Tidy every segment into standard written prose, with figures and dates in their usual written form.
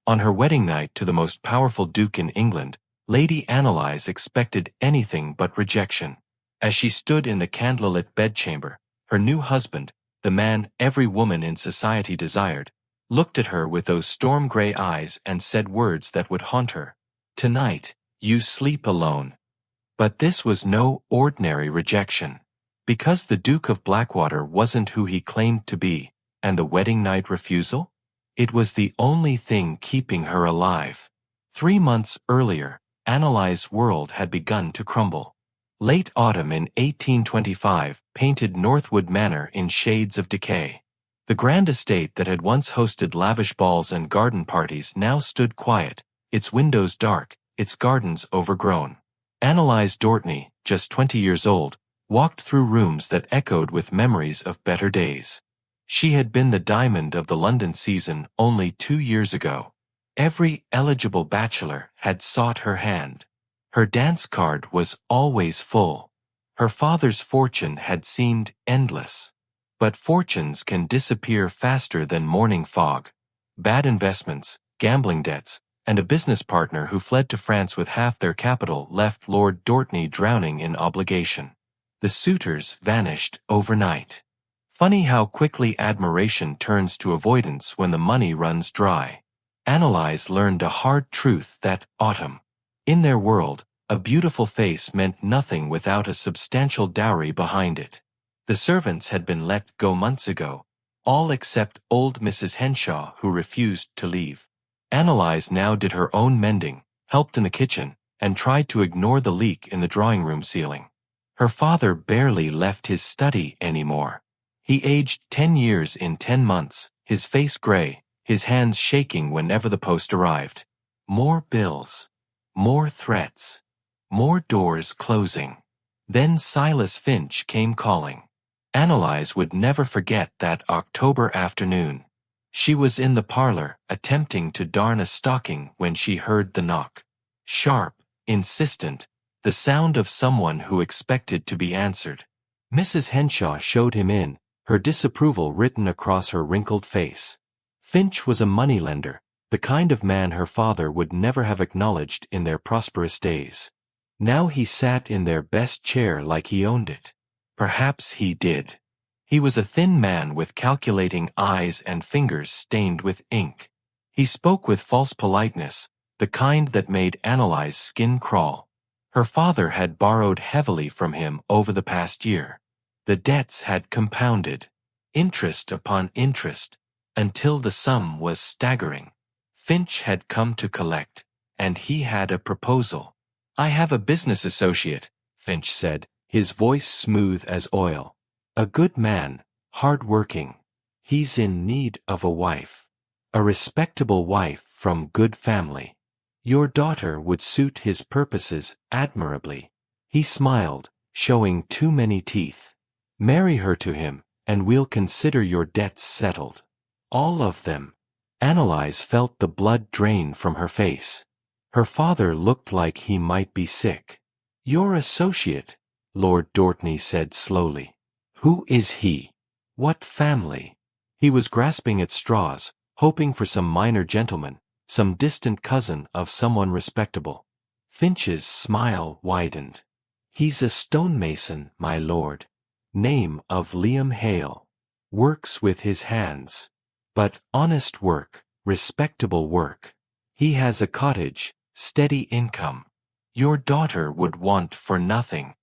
On her wedding night to the most powerful duke in England, Lady Anelise expected anything but rejection. As she stood in the candlelit bedchamber, her new husband, the man every woman in society desired, looked at her with those storm-gray eyes and said words that would haunt her. "Tonight, you sleep alone." But this was no ordinary rejection. Because the Duke of Blackwater wasn't who he claimed to be, and the wedding night refusal? It was the only thing keeping her alive. 3 months earlier, Anelise's world had begun to crumble. Late autumn in 1825 painted Northwood Manor in shades of decay. The grand estate that had once hosted lavish balls and garden parties now stood quiet, its windows dark, its gardens overgrown. Anelise Dortney, just 20 years old, walked through rooms that echoed with memories of better days. She had been the diamond of the London season only 2 years ago. Every eligible bachelor had sought her hand. Her dance card was always full. Her father's fortune had seemed endless. But fortunes can disappear faster than morning fog. Bad investments, gambling debts, and a business partner who fled to France with half their capital left Lord Dortney drowning in obligation. The suitors vanished overnight. Funny how quickly admiration turns to avoidance when the money runs dry. Anelise learned a hard truth that autumn. In their world, a beautiful face meant nothing without a substantial dowry behind it. The servants had been let go months ago, all except old Mrs. Henshaw, who refused to leave. Anelise now did her own mending, helped in the kitchen, and tried to ignore the leak in the drawing-room ceiling. Her father barely left his study anymore. He aged 10 years in 10 months, his face gray, his hands shaking whenever the post arrived. More bills. More threats. More doors closing. Then Silas Finch came calling. Anelise would never forget that October afternoon. She was in the parlor, attempting to darn a stocking when she heard the knock. Sharp, insistent, the sound of someone who expected to be answered. Mrs. Henshaw showed him in, her disapproval written across her wrinkled face. Finch was a moneylender, the kind of man her father would never have acknowledged in their prosperous days. Now he sat in their best chair like he owned it. Perhaps he did. He was a thin man with calculating eyes and fingers stained with ink. He spoke with false politeness, the kind that made Anelise's skin crawl. Her father had borrowed heavily from him over the past year. The debts had compounded, interest upon interest, until the sum was staggering. Finch had come to collect, and he had a proposal. "I have a business associate," Finch said, his voice smooth as oil. "A good man, hard-working. He's in need of a wife. A respectable wife from good family. Your daughter would suit his purposes admirably." He smiled, showing too many teeth. "Marry her to him, and we'll consider your debts settled. All of them." Anelise felt the blood drain from her face. Her father looked like he might be sick. "Your associate," Lord Dortney said slowly. "Who is he? What family?" He was grasping at straws, hoping for some minor gentleman, some distant cousin of someone respectable. Finch's smile widened. "He's a stonemason, my lord. Name of Liam Hale. Works with his hands. But honest work, respectable work. He has a cottage, steady income. Your daughter would want for nothing.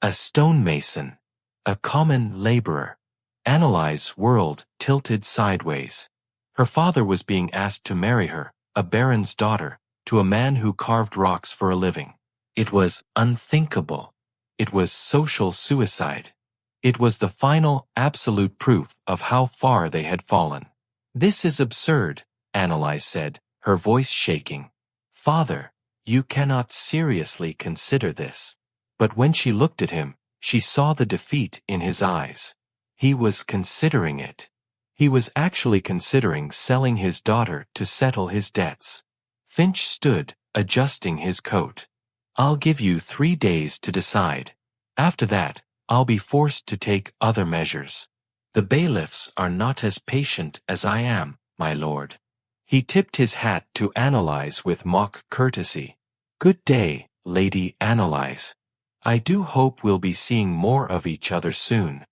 A stonemason. A common laborer." Anelise's world tilted sideways. Her father was being asked to marry her, a baron's daughter, to a man who carved rocks for a living. It was unthinkable. It was social suicide. It was the final, absolute proof of how far they had fallen. "This is absurd," Anelise said, her voice shaking. "Father, you cannot seriously consider this." But when she looked at him, she saw the defeat in his eyes. He was considering it. He was actually considering selling his daughter to settle his debts. Finch stood, adjusting his coat. "I'll give you 3 days to decide. After that, I'll be forced to take other measures. The bailiffs are not as patient as I am, my lord." He tipped his hat to Anelise with mock courtesy. "Good day, Lady Anelise. I do hope we'll be seeing more of each other soon."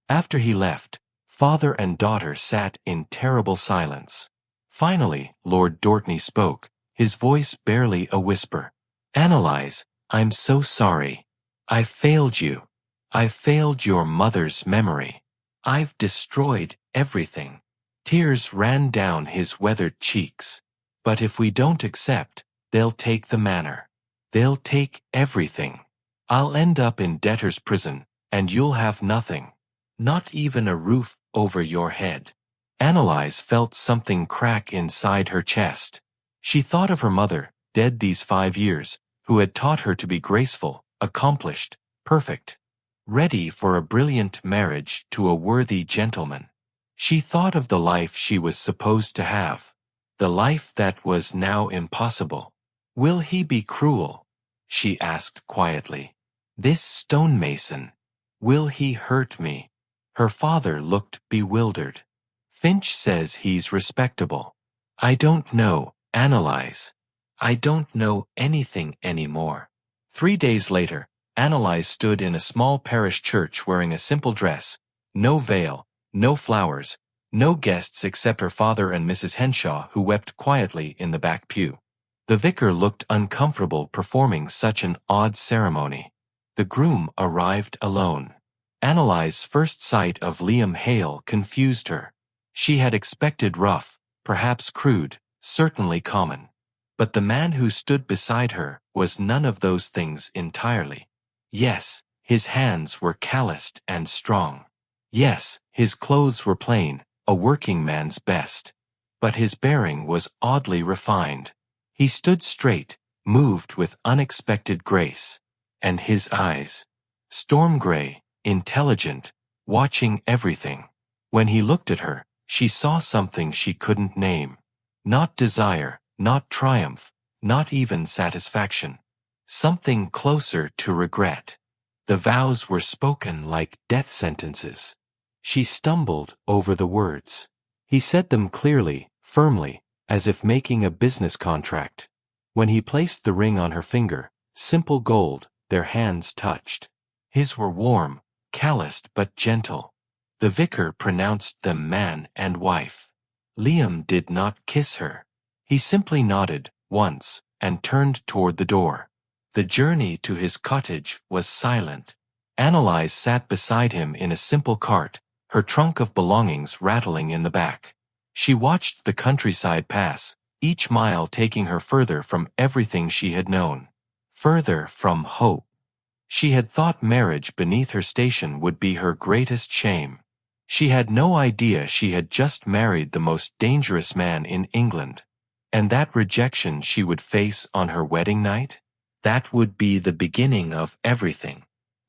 After he left, father and daughter sat in terrible silence. Finally, Lord Dortney spoke, his voice barely a whisper. "Anelise, I'm so sorry. I've failed you. I've failed your mother's memory. I've destroyed everything." Tears ran down his weathered cheeks. "But if we don't accept, they'll take the manor. They'll take everything. I'll end up in debtor's prison, and you'll have nothing. Not even a roof over your head." Anelise felt something crack inside her chest. She thought of her mother, dead these 5 years, who had taught her to be graceful, accomplished, perfect, ready for a brilliant marriage to a worthy gentleman. She thought of the life she was supposed to have, the life that was now impossible. "Will he be cruel?" she asked quietly. "This stonemason, will he hurt me?" Her father looked bewildered. "Finch says he's respectable." "I don't know, Anelise. I don't know anything anymore." 3 days later, Anelise stood in a small parish church wearing a simple dress, no veil, no flowers, no guests except her father and Mrs. Henshaw, who wept quietly in the back pew. The vicar looked uncomfortable performing such an odd ceremony. The groom arrived alone. Anelise's first sight of Liam Hale confused her. She had expected rough, perhaps crude, certainly common. But the man who stood beside her was none of those things entirely. Yes, his hands were calloused and strong. Yes, his clothes were plain, a working man's best. But his bearing was oddly refined. He stood straight, moved with unexpected grace. And his eyes, storm gray, intelligent, watching everything. When he looked at her, she saw something she couldn't name. Not desire, not triumph, not even satisfaction. Something closer to regret. The vows were spoken like death sentences. She stumbled over the words. He said them clearly, firmly, as if making a business contract. When he placed the ring on her finger, simple gold, their hands touched. His were warm, calloused but gentle. The vicar pronounced them man and wife. Liam did not kiss her. He simply nodded, once, and turned toward the door. The journey to his cottage was silent. Anelise sat beside him in a simple cart, her trunk of belongings rattling in the back. She watched the countryside pass, each mile taking her further from everything she had known. Further from hope. She had thought marriage beneath her station would be her greatest shame. She had no idea she had just married the most dangerous man in England. And that rejection she would face on her wedding night? That would be the beginning of everything.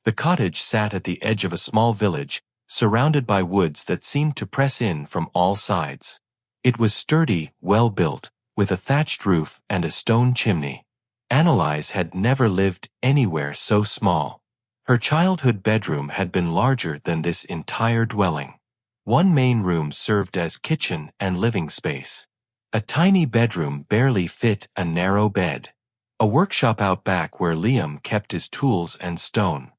The cottage sat at the edge of a small village, surrounded by woods that seemed to press in from all sides. It was sturdy, well built, with a thatched roof and a stone chimney. Anelise had never lived anywhere so small. Her childhood bedroom had been larger than this entire dwelling. One main room served as kitchen and living space. A tiny bedroom barely fit a narrow bed. A workshop out back where Liam kept his tools and stone.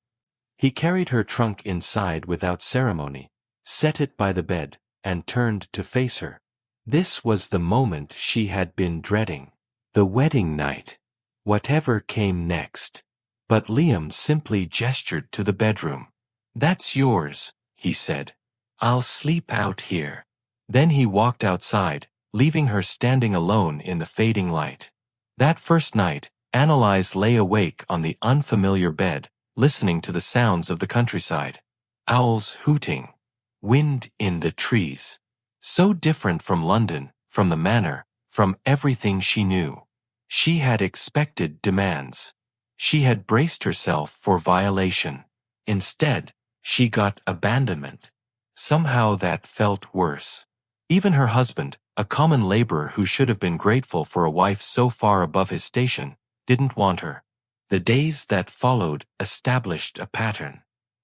He carried her trunk inside without ceremony, set it by the bed, and turned to face her. This was the moment she had been dreading. The wedding night. Whatever came next. But Liam simply gestured to the bedroom. "That's yours," he said. "I'll sleep out here." Then he walked outside, leaving her standing alone in the fading light. That first night, Anelise lay awake on the unfamiliar bed, listening to the sounds of the countryside. Owls hooting. Wind in the trees. So different from London, from the manor, from everything she knew. She had expected demands. She had braced herself for violation. Instead, she got abandonment. Somehow that felt worse. Even her husband, a common laborer who should have been grateful for a wife so far above his station, didn't want her. The days that followed established a pattern.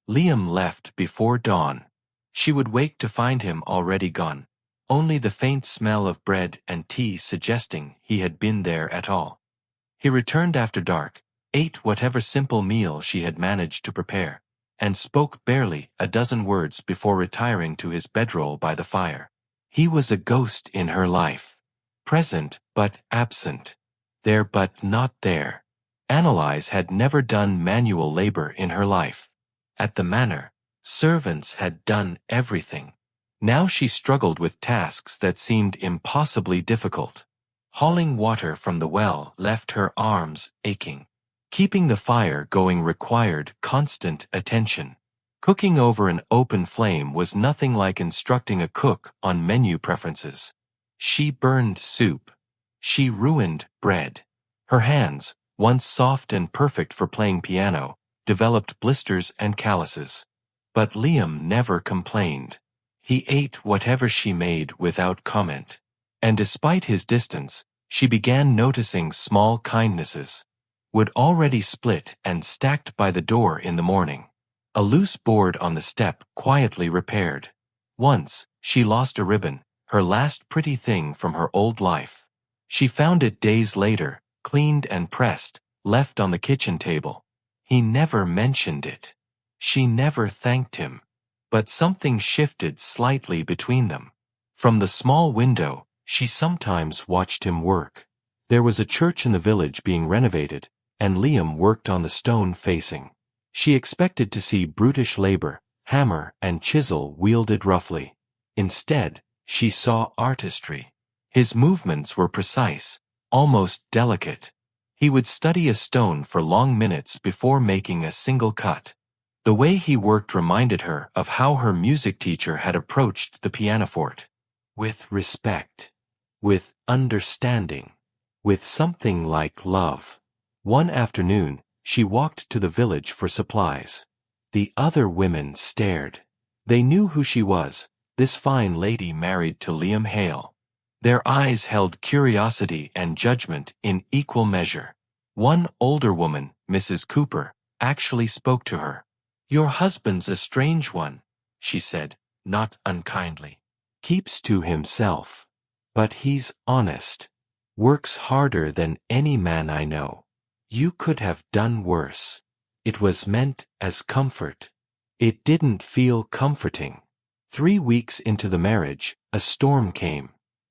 Liam left before dawn. She would wake to find him already gone. only the faint smell of bread and tea suggesting he had been there at all. He returned after dark, ate whatever simple meal she had managed to prepare, and spoke barely a dozen words before retiring to his bedroll by the fire. He was a ghost in her life. Present but absent. There but not there. Anelise had never done manual labor in her life. At the manor, servants had done everything. Now she struggled with tasks that seemed impossibly difficult. Hauling water from the well left her arms aching. Keeping the fire going required constant attention. Cooking over an open flame was nothing like instructing a cook on menu preferences. She burned soup. She ruined bread. Her hands, once soft and perfect for playing piano, developed blisters and calluses. But Liam never complained. He ate whatever she made without comment. And despite his distance, she began noticing small kindnesses. Wood already split and stacked by the door in the morning. A loose board on the step quietly repaired. Once, she lost a ribbon, her last pretty thing from her old life. She found it days later, cleaned and pressed, left on the kitchen table. He never mentioned it. She never thanked him. But something shifted slightly between them. From the small window, she sometimes watched him work. There was a church in the village being renovated, and Liam worked on the stone facing. She expected to see brutish labor, hammer and chisel wielded roughly. Instead, she saw artistry. His movements were precise, almost delicate. He would study a stone for long minutes before making a single cut. The way he worked reminded her of how her music teacher had approached the pianoforte. With respect. With understanding. With something like love. One afternoon, she walked to the village for supplies. The other women stared. They knew who she was, this fine lady married to Liam Hale. Their eyes held curiosity and judgment in equal measure. One older woman, Mrs. Cooper, actually spoke to her. "Your husband's a strange one," she said, not unkindly. "Keeps to himself. But he's honest. Works harder than any man I know. You could have done worse. It was meant as comfort. It didn't feel comforting." 3 weeks into the marriage, a storm came.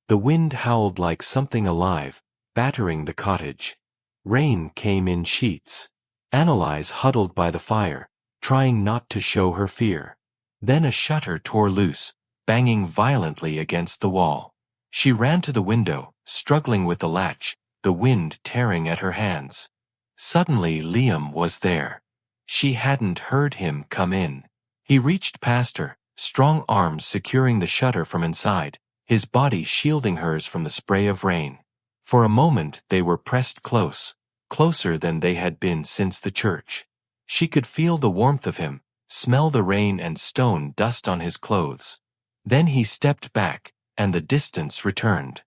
The wind howled like something alive, battering the cottage. Rain came in sheets. Anelise huddled by the fire, trying not to show her fear. Then a shutter tore loose, banging violently against the wall. She ran to the window, struggling with the latch, the wind tearing at her hands. Suddenly Liam was there. She hadn't heard him come in. He reached past her, strong arms securing the shutter from inside, his body shielding hers from the spray of rain. For a moment they were pressed close, closer than they had been since the church. She could feel the warmth of him, smell the rain and stone dust on his clothes. Then he stepped back, and the distance returned.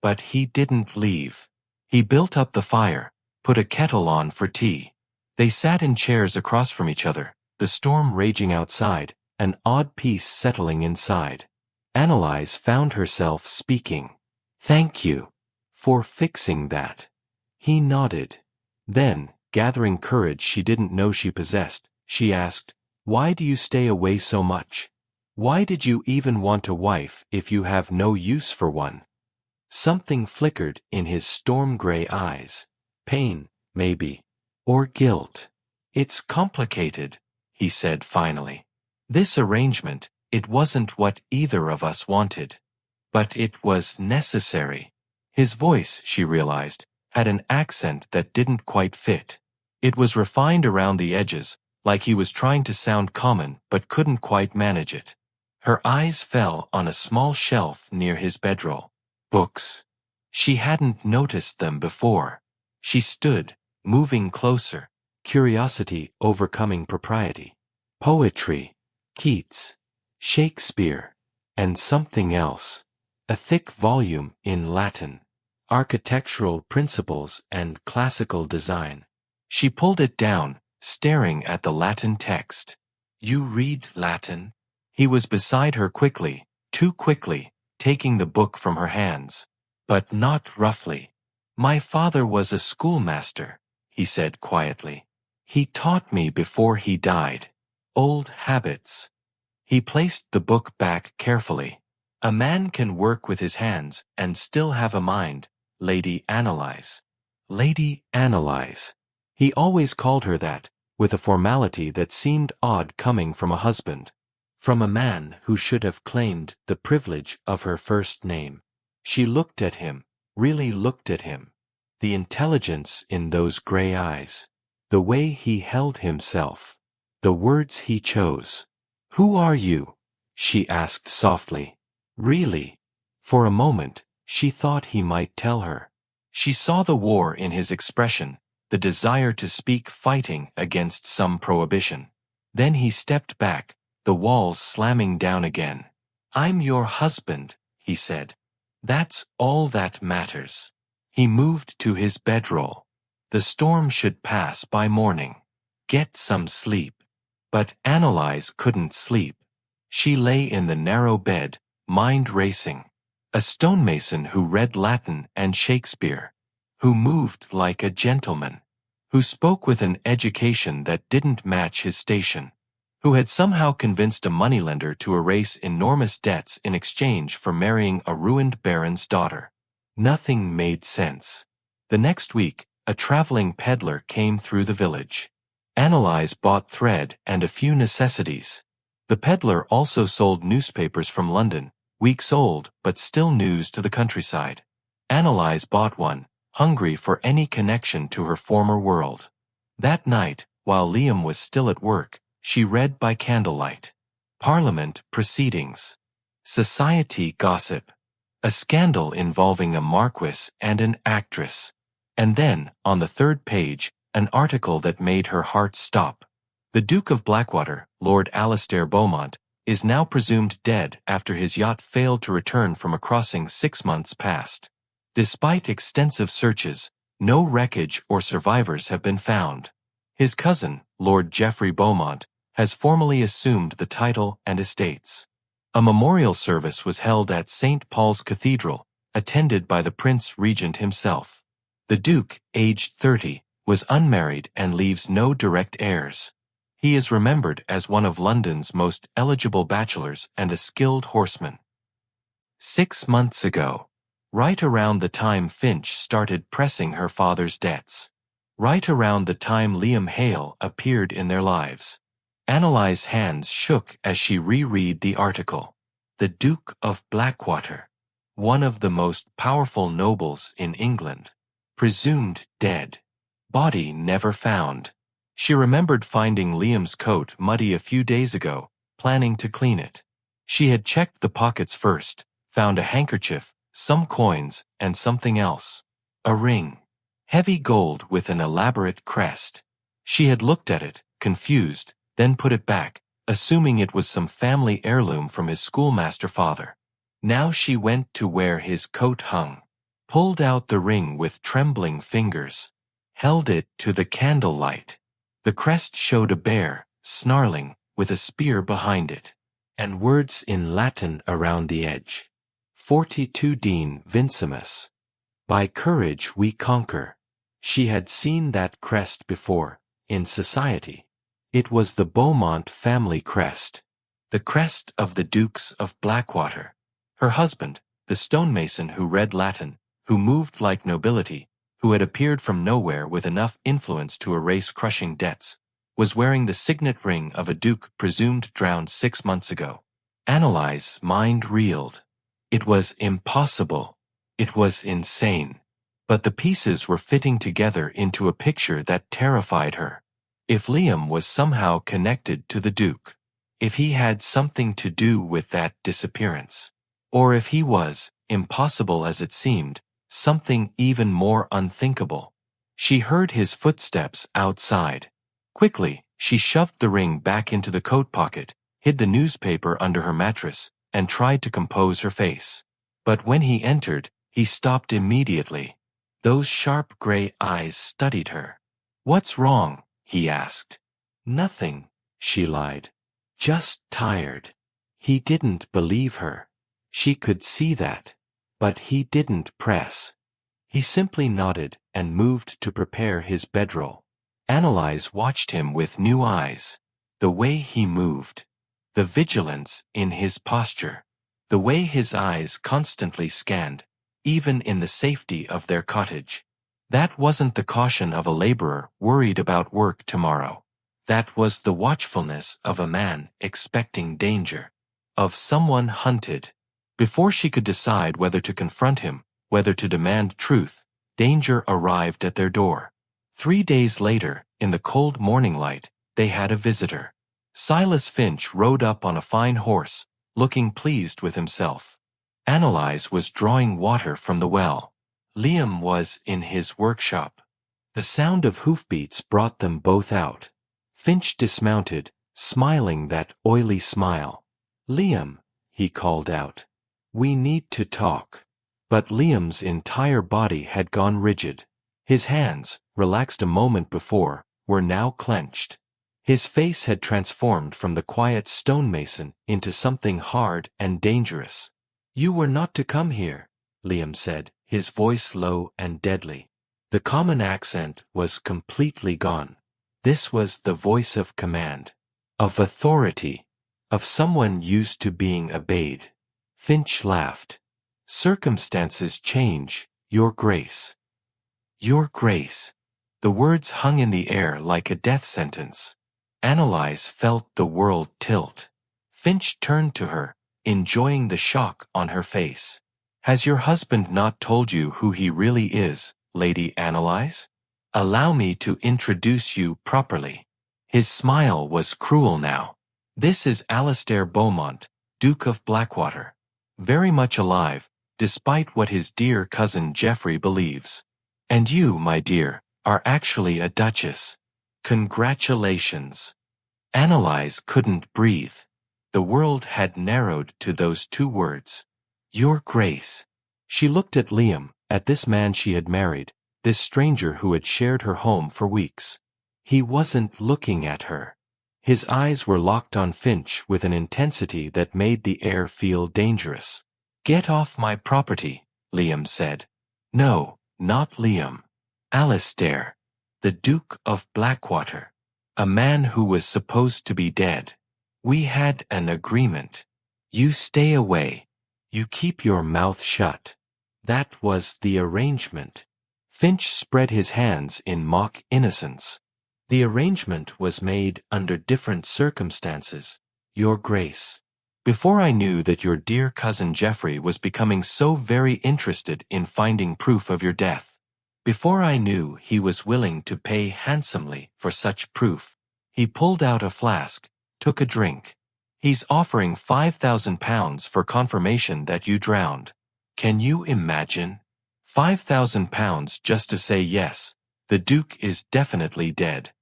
But he didn't leave. He built up the fire, put a kettle on for tea. They sat in chairs across from each other, the storm raging outside, an odd peace settling inside. Anelise found herself speaking. "Thank you for fixing that." He nodded. Then, gathering courage she didn't know she possessed, she asked, "Why do you stay away so much? Why did you even want a wife if you have no use for one?" Something flickered in his storm-gray eyes. Pain, maybe. Or guilt. "It's complicated," he said finally. "This arrangement, it wasn't what either of us wanted. But it was necessary." His voice, she realized, had an accent that didn't quite fit. It was refined around the edges, like he was trying to sound common but couldn't quite manage it. Her eyes fell on a small shelf near his bedroll. Books. She hadn't noticed them before. She stood, moving closer, curiosity overcoming propriety. Poetry, Keats, Shakespeare, and something else. A thick volume in Latin. Architectural principles and classical design. She pulled it down, staring at the Latin text. "You read Latin?" He was beside her quickly, too quickly, taking the book from her hands. But not roughly. "My father was a schoolmaster," he said quietly. "He taught me before he died. Old habits." He placed the book back carefully. "A man can work with his hands and still have a mind, Lady Anelise." Lady Anelise. He always called her that, with a formality that seemed odd coming from a husband. From a man who should have claimed the privilege of her first name. She looked at him, really looked at him. The intelligence in those gray eyes. The way he held himself. The words he chose. "Who are you?" she asked softly. Really? For a moment, she thought he might tell her. She saw the war in his expression, the desire to speak fighting against some prohibition. Then he stepped back, the walls slamming down again. "I'm your husband," he said. "That's all that matters." He moved to his bedroll. The storm should pass by morning. Get some sleep. But Anelise couldn't sleep. She lay in the narrow bed, mind racing. A stonemason who read Latin and Shakespeare. Who moved like a gentleman. Who spoke with an education that didn't match his station. Who had somehow convinced a moneylender to erase enormous debts in exchange for marrying a ruined baron's daughter. Nothing made sense. The next week, a traveling peddler came through the village. Anelise bought thread and a few necessities. The peddler also sold newspapers from London, weeks old but still news to the countryside. Anelise bought one, hungry for any connection to her former world. That night, while Liam was still at work, she read by candlelight. Parliament proceedings. Society gossip. A scandal involving a marquis and an actress. And then, on the third page, an article that made her heart stop. The Duke of Blackwater, Lord Alastair Beaumont, is now presumed dead after his yacht failed to return from a crossing 6 months past. Despite extensive searches, no wreckage or survivors have been found. His cousin, Lord Geoffrey Beaumont, has formally assumed the title and estates. A memorial service was held at St. Paul's Cathedral, attended by the Prince Regent himself. The Duke, aged 30, was unmarried and leaves no direct heirs. He is remembered as one of London's most eligible bachelors and a skilled horseman. 6 months ago. Right around the time Finch started pressing her father's debts. Right around the time Liam Hale appeared in their lives. Anelise's hands shook as she reread the article. The Duke of Blackwater. One of the most powerful nobles in England. Presumed dead. Body never found. She remembered finding Liam's coat muddy a few days ago, planning to clean it. She had checked the pockets first, found a handkerchief, some coins, and something else. A ring. Heavy gold with an elaborate crest. She had looked at it, confused, then put it back, assuming it was some family heirloom from his schoolmaster father. Now she went to where his coat hung. Pulled out the ring with trembling fingers. Held it to the candlelight. The crest showed a bear, snarling, with a spear behind it. And words in Latin around the edge. Fortitudine vincimus. By courage we conquer. She had seen that crest before, in society. It was the Beaumont family crest. The crest of the Dukes of Blackwater. Her husband, the stonemason who read Latin, who moved like nobility, who had appeared from nowhere with enough influence to erase crushing debts, was wearing the signet ring of a duke presumed drowned 6 months ago. Anelise's mind reeled. It was impossible. It was insane. But the pieces were fitting together into a picture that terrified her. If Liam was somehow connected to the Duke, if he had something to do with that disappearance, or if he was, impossible as it seemed, something even more unthinkable. She heard his footsteps outside. Quickly, she shoved the ring back into the coat pocket, hid the newspaper under her mattress, and tried to compose her face. But when he entered, he stopped immediately. Those sharp gray eyes studied her. "What's wrong?" he asked. "Nothing," she lied. "Just tired." He didn't believe her. She could see that. But he didn't press. He simply nodded and moved to prepare his bedroll. Anelise watched him with new eyes. The way he moved. The vigilance in his posture. The way his eyes constantly scanned, even in the safety of their cottage. That wasn't the caution of a laborer worried about work tomorrow. That was the watchfulness of a man expecting danger. Of someone hunted. Before she could decide whether to confront him, whether to demand truth, danger arrived at their door. 3 days later, in the cold morning light, they had a visitor. Silas Finch rode up on a fine horse, looking pleased with himself. Anelise was drawing water from the well. Liam was in his workshop. The sound of hoofbeats brought them both out. Finch dismounted, smiling that oily smile. "Liam," he called out. "We need to talk." But Liam's entire body had gone rigid. His hands, relaxed a moment before, were now clenched. His face had transformed from the quiet stonemason into something hard and dangerous. "You were not to come here," Liam said, his voice low and deadly. The common accent was completely gone. This was the voice of command, of authority, of someone used to being obeyed. Finch laughed. "Circumstances change, Your Grace." Your Grace. The words hung in the air like a death sentence. Anelise felt the world tilt. Finch turned to her, enjoying the shock on her face. "Has your husband not told you who he really is, Lady Anelise? Allow me to introduce you properly." His smile was cruel now. "This is Alistair Beaumont, Duke of Blackwater. Very much alive, despite what his dear cousin Geoffrey believes. And you, my dear, are actually a duchess. Congratulations." Anelise couldn't breathe. The world had narrowed to those 2 words. Your Grace. She looked at Liam, at this man she had married, this stranger who had shared her home for weeks. He wasn't looking at her. His eyes were locked on Finch with an intensity that made the air feel dangerous. "Get off my property," Liam said. "No, not Liam. Alistair. The Duke of Blackwater. A man who was supposed to be dead. We had an agreement. You stay away. You keep your mouth shut. That was the arrangement." Finch spread his hands in mock innocence. "The arrangement was made under different circumstances, Your Grace. Before I knew that your dear cousin Geoffrey was becoming so very interested in finding proof of your death. Before I knew he was willing to pay handsomely for such proof. He pulled out a flask, took a drink. He's offering £5,000 for confirmation that you drowned. Can you imagine? £5,000 just to say yes, the Duke is definitely dead."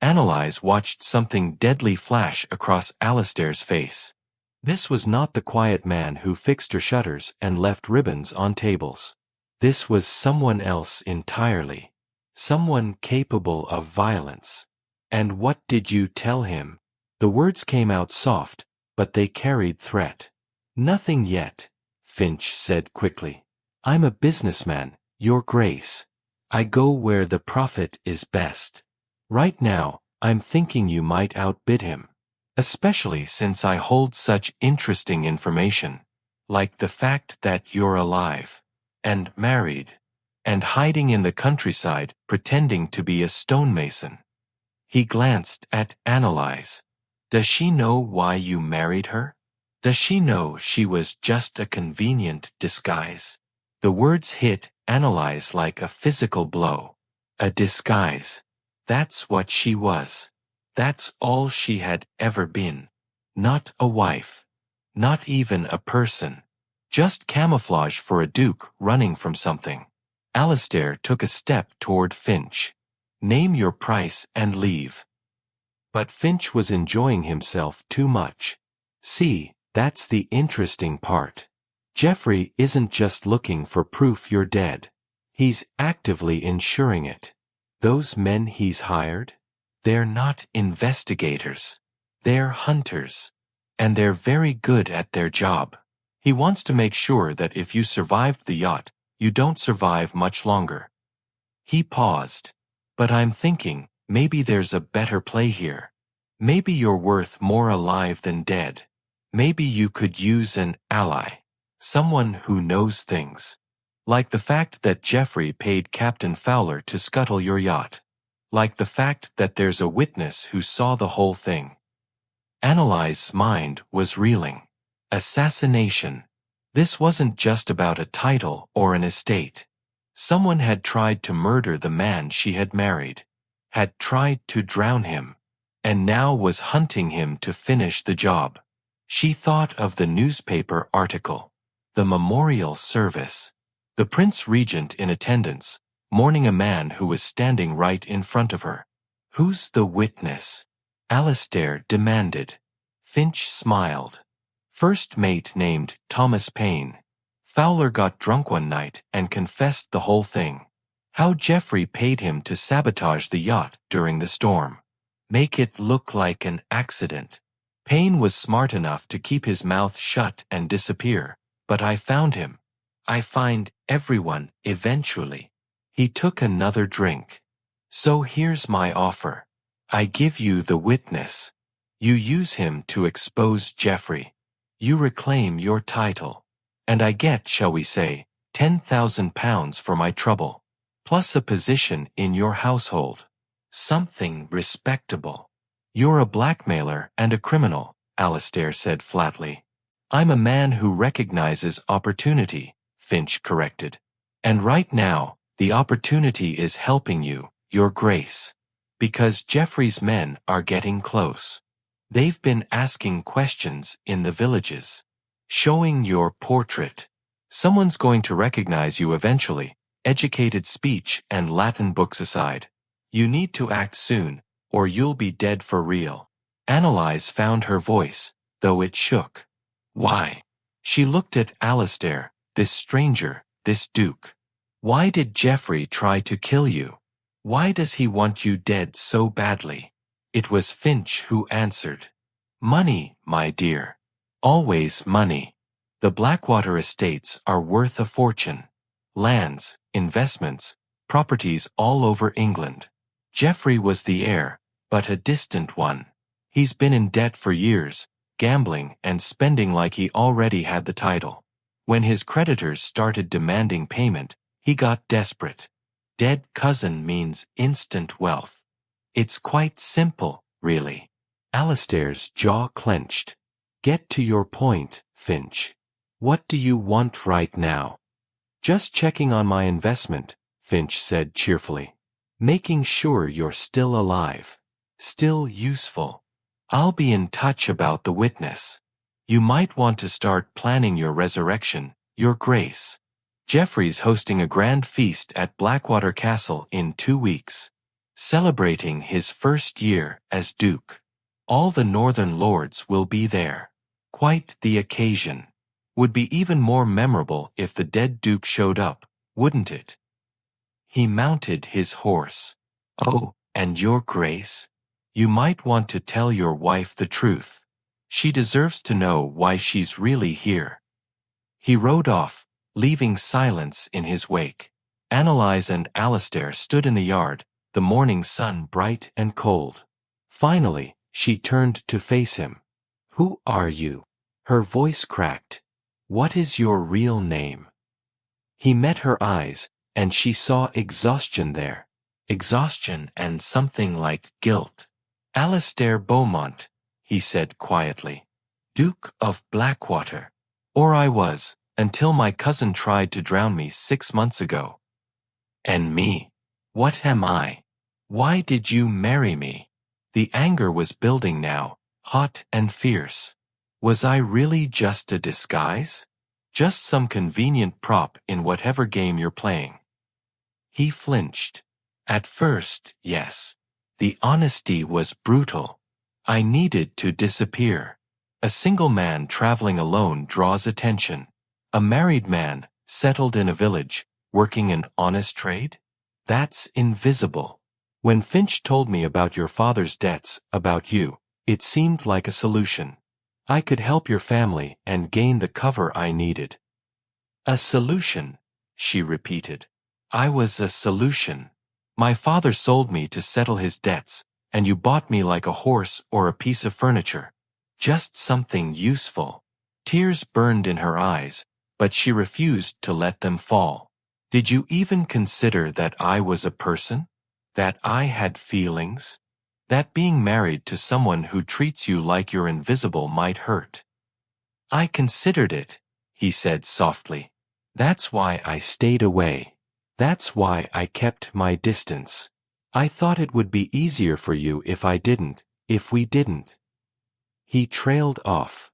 Anelise watched something deadly flash across Alistair's face. This was not the quiet man who fixed her shutters and left ribbons on tables. This was someone else entirely. Someone capable of violence. "And what did you tell him?" The words came out soft, but they carried threat. "Nothing yet," Finch said quickly. "I'm a businessman, Your Grace. I go where the profit is best. Right now, I'm thinking you might outbid him. Especially since I hold such interesting information, like the fact that you're alive, and married, and hiding in the countryside pretending to be a stonemason." He glanced at Anelise. "Does she know why you married her? Does she know she was just a convenient disguise?" The words hit Anelise like a physical blow. A disguise. That's what she was. That's all she had ever been. Not a wife. Not even a person. Just camouflage for a duke running from something. Alistair took a step toward Finch. "Name your price and leave." But Finch was enjoying himself too much. "See, that's the interesting part. Geoffrey isn't just looking for proof you're dead. He's actively ensuring it. Those men he's hired? They're not investigators. They're hunters. And they're very good at their job. He wants to make sure that if you survived the yacht, you don't survive much longer. He paused. But I'm thinking, maybe there's a better play here. Maybe you're worth more alive than dead. Maybe you could use an ally. Someone who knows things. Like the fact that Geoffrey paid Captain Fowler to scuttle your yacht. Like the fact that there's a witness who saw the whole thing. Anelise's mind was reeling. Assassination. This wasn't just about a title or an estate. Someone had tried to murder the man she had married. Had tried to drown him. And now was hunting him to finish the job. She thought of the newspaper article. The memorial service. The Prince Regent in attendance, mourning a man who was standing right in front of her. Who's the witness? Alistair demanded. Finch smiled. First mate named Thomas Paine. Fowler got drunk one night and confessed the whole thing. How Geoffrey paid him to sabotage the yacht during the storm. Make it look like an accident. Paine was smart enough to keep his mouth shut and disappear, but I found him. I find everyone eventually. He took another drink. So here's my offer. I give you the witness. You use him to expose Geoffrey. You reclaim your title. And I get, shall we say, £10,000 for my trouble. Plus a position in your household. Something respectable. You're a blackmailer and a criminal, Alistair said flatly. I'm a man who recognizes opportunity, Finch corrected. And right now, the opportunity is helping you, Your Grace. Because Geoffrey's men are getting close. They've been asking questions in the villages. Showing your portrait. Someone's going to recognize you eventually, educated speech and Latin books aside. You need to act soon, or you'll be dead for real. Anelise found her voice, though it shook. Why? She looked at Alistair, this stranger, this duke. Why did Geoffrey try to kill you? Why does he want you dead so badly? It was Finch who answered. Money, my dear. Always money. The Blackwater estates are worth a fortune. Lands, investments, properties all over England. Geoffrey was the heir, but a distant one. He's been in debt for years, gambling and spending like he already had the title. When his creditors started demanding payment, he got desperate. Dead cousin means instant wealth. It's quite simple, really. Alistair's jaw clenched. Get to your point, Finch. What do you want right now? Just checking on my investment, Finch said cheerfully. Making sure you're still alive. Still useful. I'll be in touch about the witness. You might want to start planning your resurrection, Your Grace. Geoffrey's hosting a grand feast at Blackwater Castle in 2 weeks. Celebrating his first year as Duke. All the northern lords will be there. Quite the occasion. Would be even more memorable if the dead Duke showed up, wouldn't it? He mounted his horse. Oh, and Your Grace? You might want to tell your wife the truth. She deserves to know why she's really here. He rode off, leaving silence in his wake. Anelise and Alistair stood in the yard, the morning sun bright and cold. Finally, she turned to face him. Who are you? Her voice cracked. What is your real name? He met her eyes, and she saw exhaustion there. Exhaustion and something like guilt. Alistair Beaumont, he said quietly. Duke of Blackwater. Or I was, until my cousin tried to drown me 6 months ago. And me? What am I? Why did you marry me? The anger was building now, hot and fierce. Was I really just a disguise? Just some convenient prop in whatever game you're playing? He flinched. At first, yes. The honesty was brutal. I needed to disappear. A single man traveling alone draws attention. A married man, settled in a village, working an honest trade? That's invisible. When Finch told me about your father's debts, about you, it seemed like a solution. I could help your family and gain the cover I needed. A solution, she repeated. I was a solution. My father sold me to settle his debts, and you bought me like a horse or a piece of furniture. Just something useful. Tears burned in her eyes, but she refused to let them fall. Did you even consider that I was a person? That I had feelings? That being married to someone who treats you like you're invisible might hurt? I considered it, he said softly. That's why I stayed away. That's why I kept my distance. I thought it would be easier for you if we didn't. He trailed off.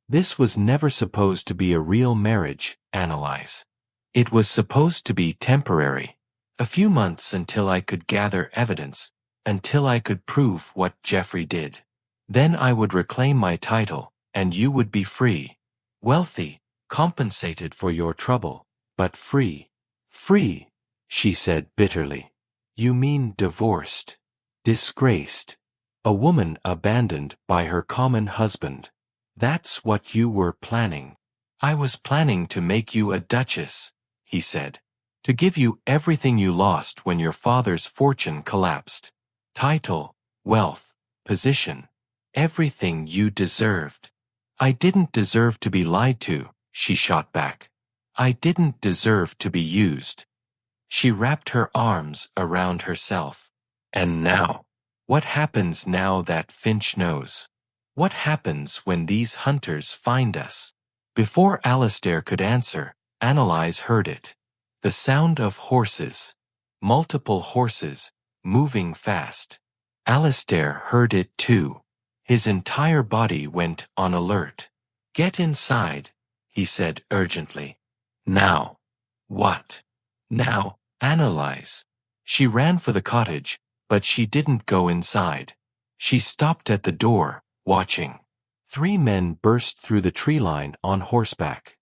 This was never supposed to be a real marriage, Anelise. It was supposed to be temporary. A few months until I could gather evidence, until I could prove what Geoffrey did. Then I would reclaim my title, and you would be free. Wealthy, compensated for your trouble, but free. Free, she said bitterly. You mean divorced, disgraced, a woman abandoned by her common husband. That's what you were planning. I was planning to make you a duchess, he said. To give you everything you lost when your father's fortune collapsed. Title, wealth, position, everything you deserved. I didn't deserve to be lied to, she shot back. I didn't deserve to be used. She wrapped her arms around herself. And now? What happens now that Finch knows? What happens when these hunters find us? Before Alistair could answer, Anelise heard it. The sound of horses. Multiple horses, moving fast. Alistair heard it too. His entire body went on alert. Get inside, he said urgently. Now. What? Now, Anelise. She ran for the cottage, but she didn't go inside. She stopped at the door, watching. 3 men burst through the tree line on horseback.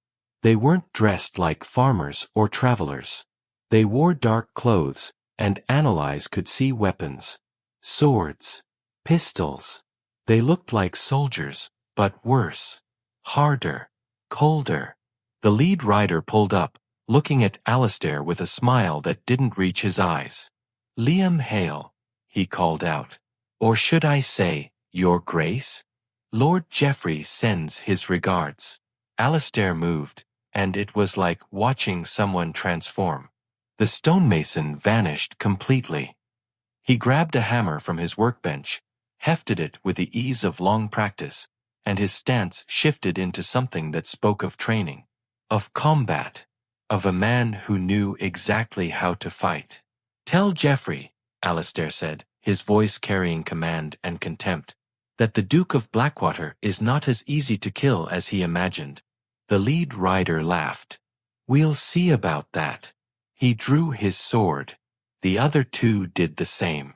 They weren't dressed like farmers or travelers. They wore dark clothes, and Anelise could see weapons. Swords. Pistols. They looked like soldiers, but worse. Harder. Colder. The lead rider pulled up, looking at Alistair with a smile that didn't reach his eyes. Liam Hale, he called out. Or should I say, Your Grace? Lord Geoffrey sends his regards. Alistair moved, and it was like watching someone transform. The stonemason vanished completely. He grabbed a hammer from his workbench, hefted it with the ease of long practice, and his stance shifted into something that spoke of training, of combat, of a man who knew exactly how to fight. Tell Geoffrey, Alistair said, his voice carrying command and contempt, that the Duke of Blackwater is not as easy to kill as he imagined. The lead rider laughed. We'll see about that. He drew his sword. The other 2 did the same.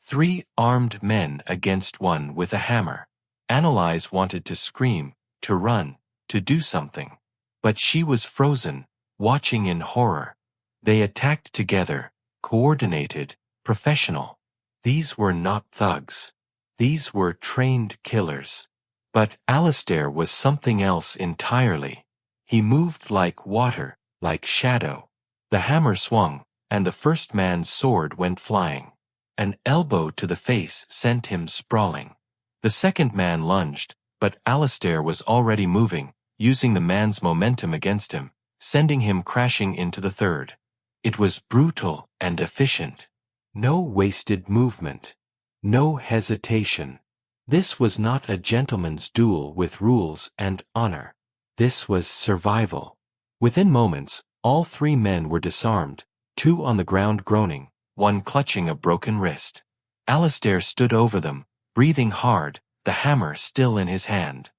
3 armed men against one with a hammer. Anelise wanted to scream, to run, to do something. But she was frozen, watching in horror. They attacked together, coordinated, professional. These were not thugs. These were trained killers. But Alistair was something else entirely. He moved like water, like shadow. The hammer swung, and the first man's sword went flying. An elbow to the face sent him sprawling. The second man lunged, but Alistair was already moving, using the man's momentum against him, sending him crashing into the third. It was brutal and efficient. No wasted movement. No hesitation. This was not a gentleman's duel with rules and honor. This was survival. Within moments, all 3 men were disarmed, 2 on the ground groaning, 1 clutching a broken wrist. Alistair stood over them, breathing hard, the hammer still in his hand.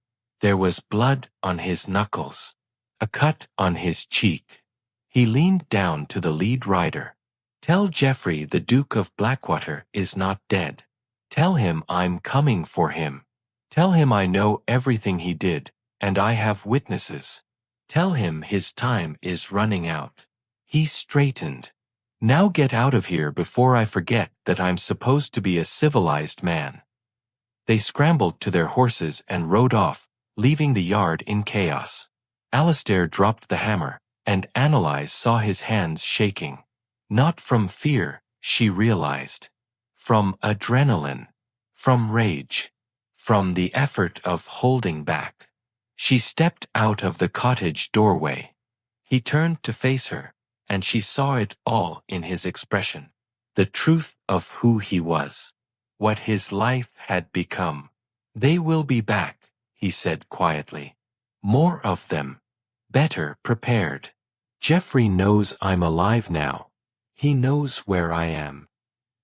There was blood on his knuckles. A cut on his cheek. He leaned down to the lead rider. Tell Geoffrey the Duke of Blackwater is not dead. Tell him I'm coming for him. Tell him I know everything he did, and I have witnesses. Tell him his time is running out. He straightened. Now get out of here before I forget that I'm supposed to be a civilized man. They scrambled to their horses and rode off, leaving the yard in chaos. Alistair dropped the hammer, and Anelise saw his hands shaking. Not from fear, she realized. From adrenaline. From rage. From the effort of holding back. She stepped out of the cottage doorway. He turned to face her, and she saw it all in his expression. The truth of who he was. What his life had become. They will be back, he said quietly. More of them. Better prepared. Geoffrey knows I'm alive now. He knows where I am.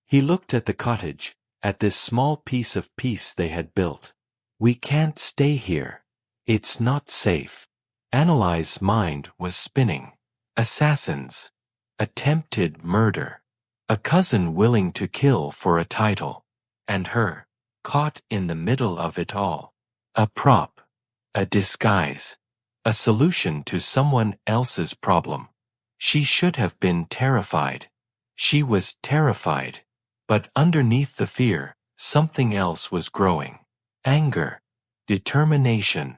He looked at the cottage, at this small piece of peace they had built. We can't stay here. It's not safe. Anelise's mind was spinning. Assassins. Attempted murder. A cousin willing to kill for a title. And her, caught in the middle of it all. A prop. A disguise. A solution to someone else's problem. She should have been terrified. She was terrified. But underneath the fear, something else was growing. Anger. Determination.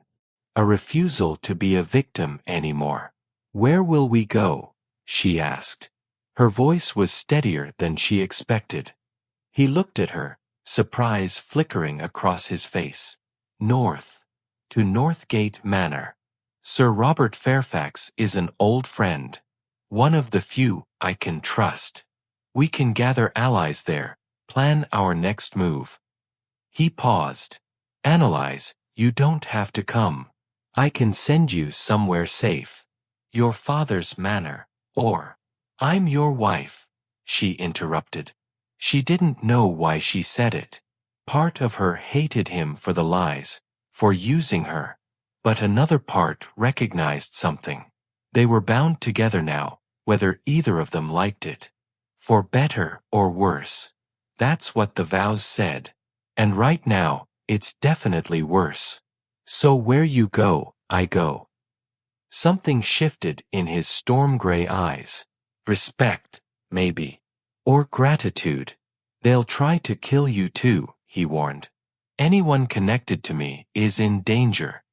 A refusal to be a victim anymore. Where will we go? She asked. Her voice was steadier than she expected. He looked at her, surprise flickering across his face. North. To Northgate Manor. Sir Robert Fairfax is an old friend. One of the few I can trust. We can gather allies there, plan our next move. He paused. Anelise, you don't have to come. I can send you somewhere safe. Your father's manor, or... I'm your wife, she interrupted. She didn't know why she said it. Part of her hated him for the lies, for using her. But another part recognized something. They were bound together now, whether either of them liked it. For better or worse. That's what the vows said. And right now, it's definitely worse. So where you go, I go. Something shifted in his storm-gray eyes. Respect, maybe. Or gratitude. They'll try to kill you too, he warned. Anyone connected to me is in danger.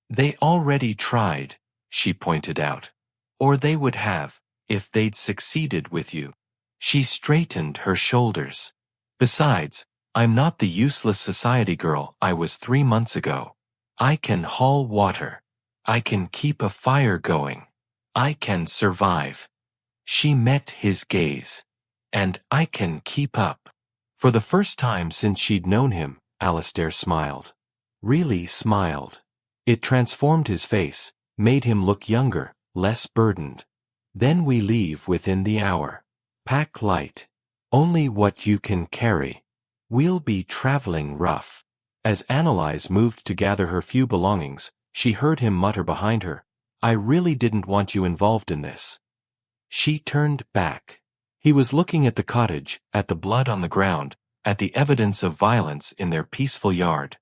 They already tried, she pointed out. Or they would have, if they'd succeeded with you. She straightened her shoulders. Besides, I'm not the useless society girl I was 3 months ago. I can haul water. I can keep a fire going. I can survive. She met his gaze. And I can keep up. For the first time since she'd known him, Alistair smiled. Really smiled. It transformed his face, made him look younger, less burdened. Then we leave within the hour. Pack light. Only what you can carry. We'll be traveling rough. As Anelise moved to gather her few belongings, she heard him mutter behind her, I really didn't want you involved in this. She turned back. He was looking at the cottage, at the blood on the ground, at the evidence of violence in their peaceful yard.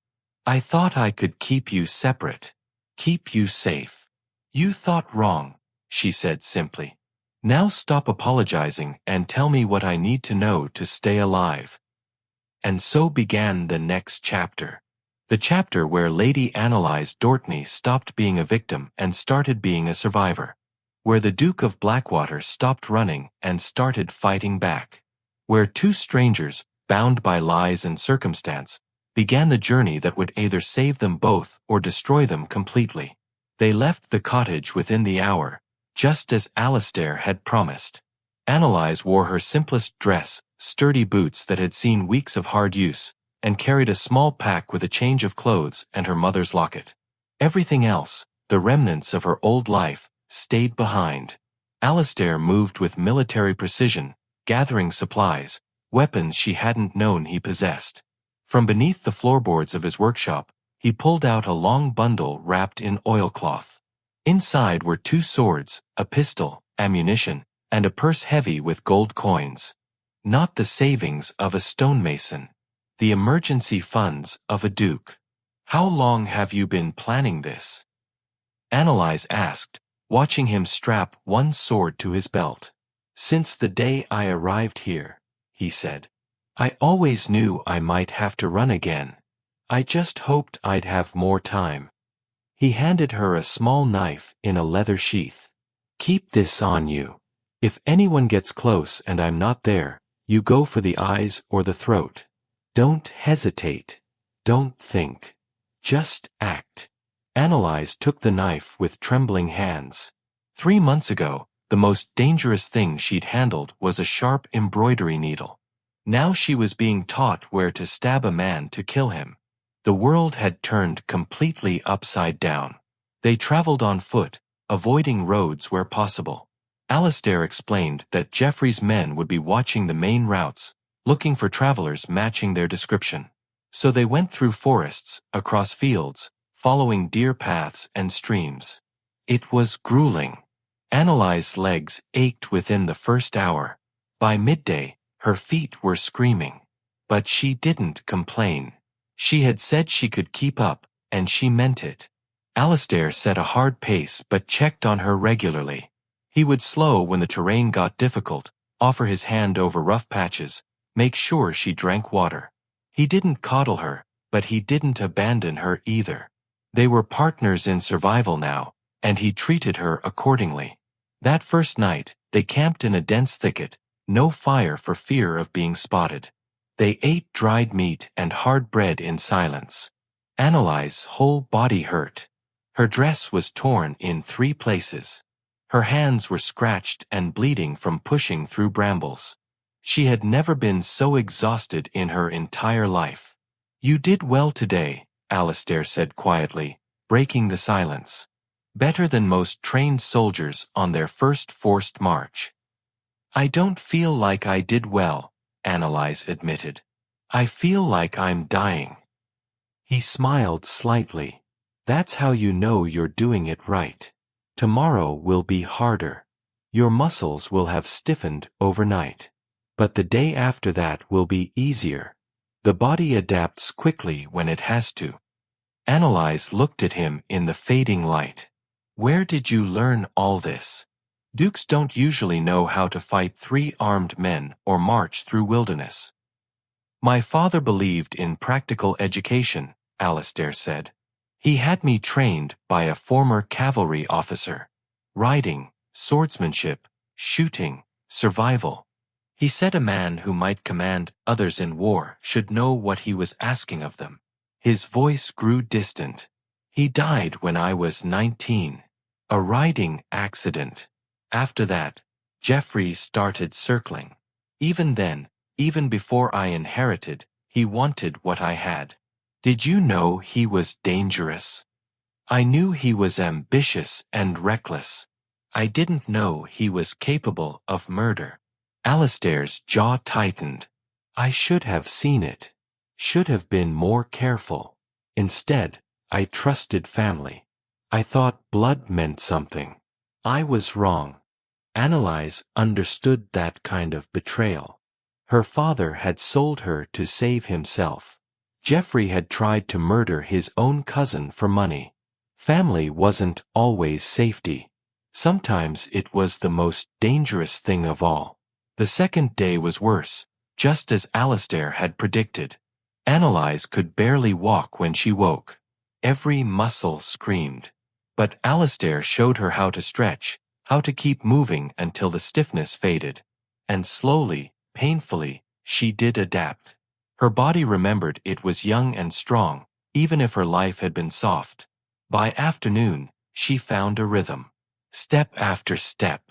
I thought I could keep you separate. Keep you safe. You thought wrong, she said simply. Now stop apologizing and tell me what I need to know to stay alive. And so began the next chapter. The chapter where Lady Anelise Dortney stopped being a victim and started being a survivor. Where the Duke of Blackwater stopped running and started fighting back. Where two strangers, bound by lies and circumstance, began the journey that would either save them both or destroy them completely. They left the cottage within the hour, just as Alistair had promised. Anelise wore her simplest dress, sturdy boots that had seen weeks of hard use, and carried a small pack with a change of clothes and her mother's locket. Everything else, the remnants of her old life, stayed behind. Alistair moved with military precision, gathering supplies, weapons she hadn't known he possessed. From beneath the floorboards of his workshop, he pulled out a long bundle wrapped in oilcloth. Inside were 2 swords, a pistol, ammunition, and a purse heavy with gold coins. Not the savings of a stonemason. The emergency funds of a duke. How long have you been planning this? Anelise asked, watching him strap one sword to his belt. Since the day I arrived here, he said. I always knew I might have to run again. I just hoped I'd have more time. He handed her a small knife in a leather sheath. "Keep this on you. If anyone gets close and I'm not there, you go for the eyes or the throat. Don't hesitate. Don't think. Just act." Anelise took the knife with trembling hands. 3 months ago, the most dangerous thing she'd handled was a sharp embroidery needle. Now she was being taught where to stab a man to kill him. The world had turned completely upside down. They traveled on foot, avoiding roads where possible. Alistair explained that Geoffrey's men would be watching the main routes, looking for travelers matching their description. So they went through forests, across fields, following deer paths and streams. It was grueling. Anelise's legs ached within the first hour. By midday, her feet were screaming. But she didn't complain. She had said she could keep up, and she meant it. Alistair set a hard pace but checked on her regularly. He would slow when the terrain got difficult, offer his hand over rough patches, make sure she drank water. He didn't coddle her, but he didn't abandon her either. They were partners in survival now, and he treated her accordingly. That first night, they camped in a dense thicket, no fire for fear of being spotted. They ate dried meat and hard bread in silence. Anelise's whole body hurt. Her dress was torn in 3 places. Her hands were scratched and bleeding from pushing through brambles. She had never been so exhausted in her entire life. "You did well today," Alistair said quietly, breaking the silence. "Better than most trained soldiers on their first forced march." "I don't feel like I did well," Anelise admitted. "I feel like I'm dying." He smiled slightly. "That's how you know you're doing it right. Tomorrow will be harder. Your muscles will have stiffened overnight. But the day after that will be easier. The body adapts quickly when it has to." Anelise looked at him in the fading light. "Where did you learn all this? Dukes don't usually know how to fight 3 armed men or march through wilderness." "My father believed in practical education," Alistair said. "He had me trained by a former cavalry officer. Riding, swordsmanship, shooting, survival. He said a man who might command others in war should know what he was asking of them." His voice grew distant. "He died when I was 19. A riding accident. After that, Geoffrey started circling. Even then, even before I inherited, he wanted what I had. Did you know he was dangerous? I knew he was ambitious and reckless. I didn't know he was capable of murder." Alistair's jaw tightened. "I should have seen it. Should have been more careful. Instead, I trusted family. I thought blood meant something. I was wrong." Anelise understood that kind of betrayal. Her father had sold her to save himself. Geoffrey had tried to murder his own cousin for money. Family wasn't always safety. Sometimes it was the most dangerous thing of all. The second day was worse, just as Alistair had predicted. Anelise could barely walk when she woke. Every muscle screamed. But Alistair showed her how to stretch, how to keep moving until the stiffness faded. And slowly, painfully, she did adapt. Her body remembered it was young and strong, even if her life had been soft. By afternoon, she found a rhythm. Step after step.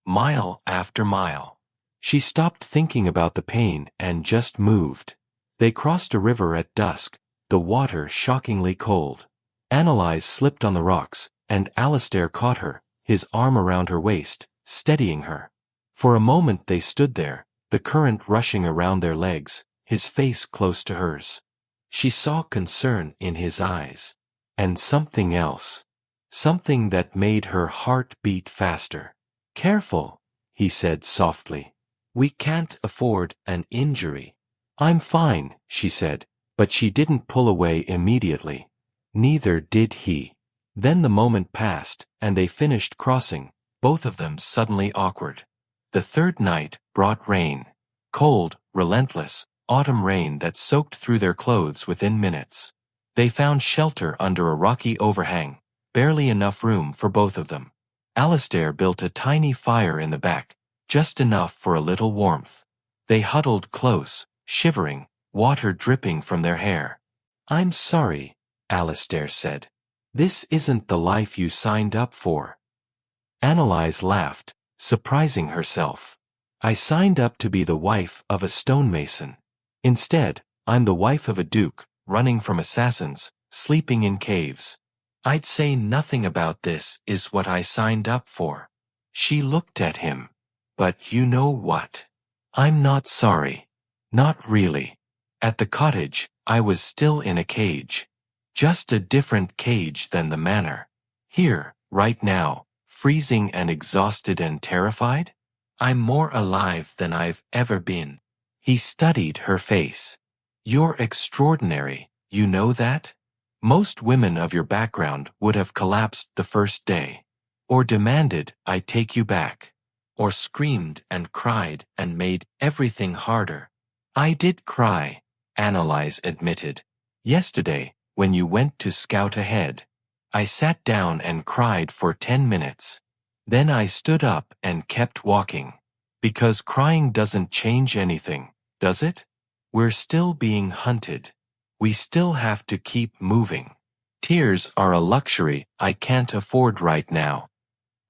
Mile after mile. She stopped thinking about the pain and just moved. They crossed a river at dusk, the water shockingly cold. Anelise slipped on the rocks, and Alistair caught her, his arm around her waist, steadying her. For a moment they stood there, the current rushing around their legs, his face close to hers. She saw concern in his eyes. And something else. Something that made her heart beat faster. "Careful," he said softly. "We can't afford an injury." "I'm fine," she said, but she didn't pull away immediately. Neither did he. Then the moment passed, and they finished crossing, both of them suddenly awkward. The third night brought rain. Cold, relentless, autumn rain that soaked through their clothes within minutes. They found shelter under a rocky overhang, barely enough room for both of them. Alistair built a tiny fire in the back, just enough for a little warmth. They huddled close, shivering, water dripping from their hair. "I'm sorry," Alistair said. "This isn't the life you signed up for." Anelise laughed, surprising herself. "I signed up to be the wife of a stonemason. Instead, I'm the wife of a duke, running from assassins, sleeping in caves. I'd say nothing about this is what I signed up for." She looked at him. "But you know what? I'm not sorry. Not really. At the cottage, I was still in a cage. Just a different cage than the manor. Here, right now, freezing and exhausted and terrified? I'm more alive than I've ever been." He studied her face. "You're extraordinary, you know that? Most women of your background would have collapsed the first day. Or demanded I take you back. Or screamed and cried and made everything harder." "I did cry," Anelise admitted. "Yesterday, when you went to scout ahead. I sat down and cried for 10 minutes. Then I stood up and kept walking. Because crying doesn't change anything, does it? We're still being hunted. We still have to keep moving. Tears are a luxury I can't afford right now."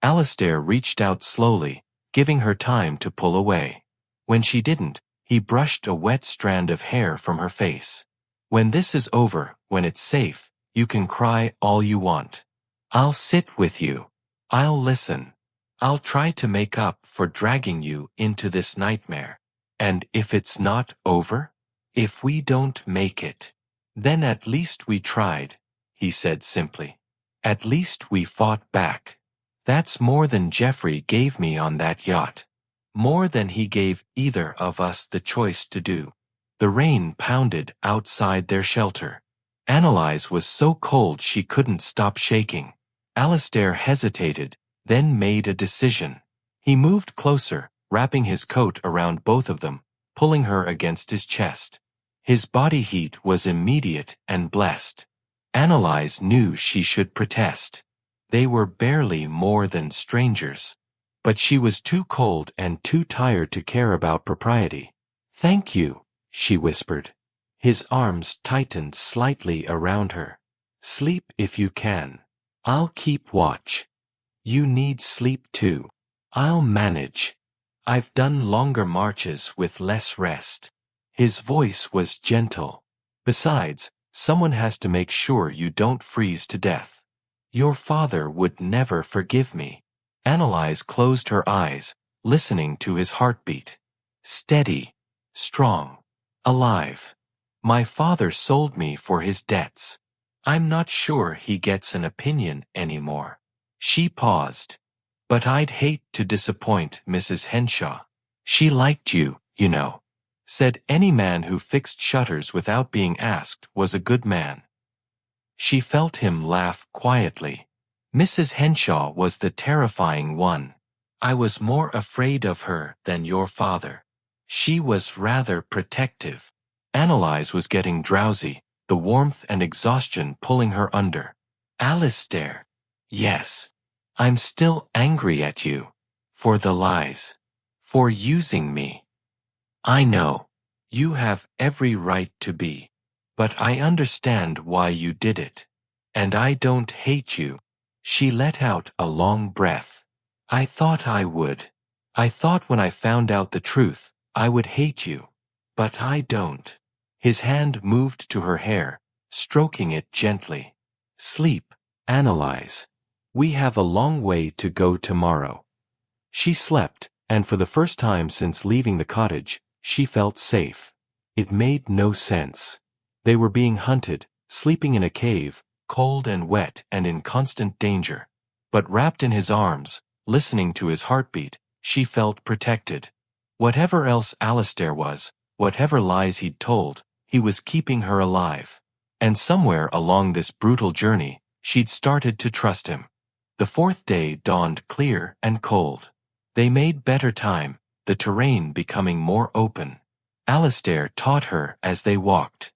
Alistair reached out slowly, giving her time to pull away. When she didn't, he brushed a wet strand of hair from her face. "When this is over, when it's safe, you can cry all you want. I'll sit with you. I'll listen. I'll try to make up for dragging you into this nightmare. And if it's not over? If we don't make it? Then at least we tried," he said simply. "At least we fought back. That's more than Geoffrey gave me on that yacht. More than he gave either of us the choice to do." The rain pounded outside their shelter. Anelise was so cold she couldn't stop shaking. Alistair hesitated, then made a decision. He moved closer, wrapping his coat around both of them, pulling her against his chest. His body heat was immediate and blessed. Anelise knew she should protest. They were barely more than strangers. But she was too cold and too tired to care about propriety. "Thank you," she whispered. His arms tightened slightly around her. "Sleep if you can. I'll keep watch. You need sleep too. I'll manage. I've done longer marches with less rest." His voice was gentle. "Besides, someone has to make sure you don't freeze to death. Your father would never forgive me." Anelise closed her eyes, listening to his heartbeat. Steady, strong, alive. "My father sold me for his debts. I'm not sure he gets an opinion anymore." She paused. "But I'd hate to disappoint Mrs. Henshaw. She liked you, you know. Said any man who fixed shutters without being asked was a good man." She felt him laugh quietly. "Mrs. Henshaw was the terrifying one. I was more afraid of her than your father. She was rather protective." Anelise was getting drowsy, the warmth and exhaustion pulling her under. "Alistair." "Yes. I'm still angry at you. For the lies. For using me. I know. You have every right to be. But I understand why you did it. And I don't hate you." She let out a long breath. "I thought I would. I thought when I found out the truth, I would hate you. But I don't." His hand moved to her hair, stroking it gently. "Sleep, Anelise. We have a long way to go tomorrow." She slept, and for the first time since leaving the cottage, she felt safe. It made no sense. They were being hunted, sleeping in a cave, cold and wet and in constant danger. But wrapped in his arms, listening to his heartbeat, she felt protected. Whatever else Alistair was, whatever lies he'd told, he was keeping her alive. And somewhere along this brutal journey, she'd started to trust him. The fourth day dawned clear and cold. They made better time, the terrain becoming more open. Alistair taught her as they walked.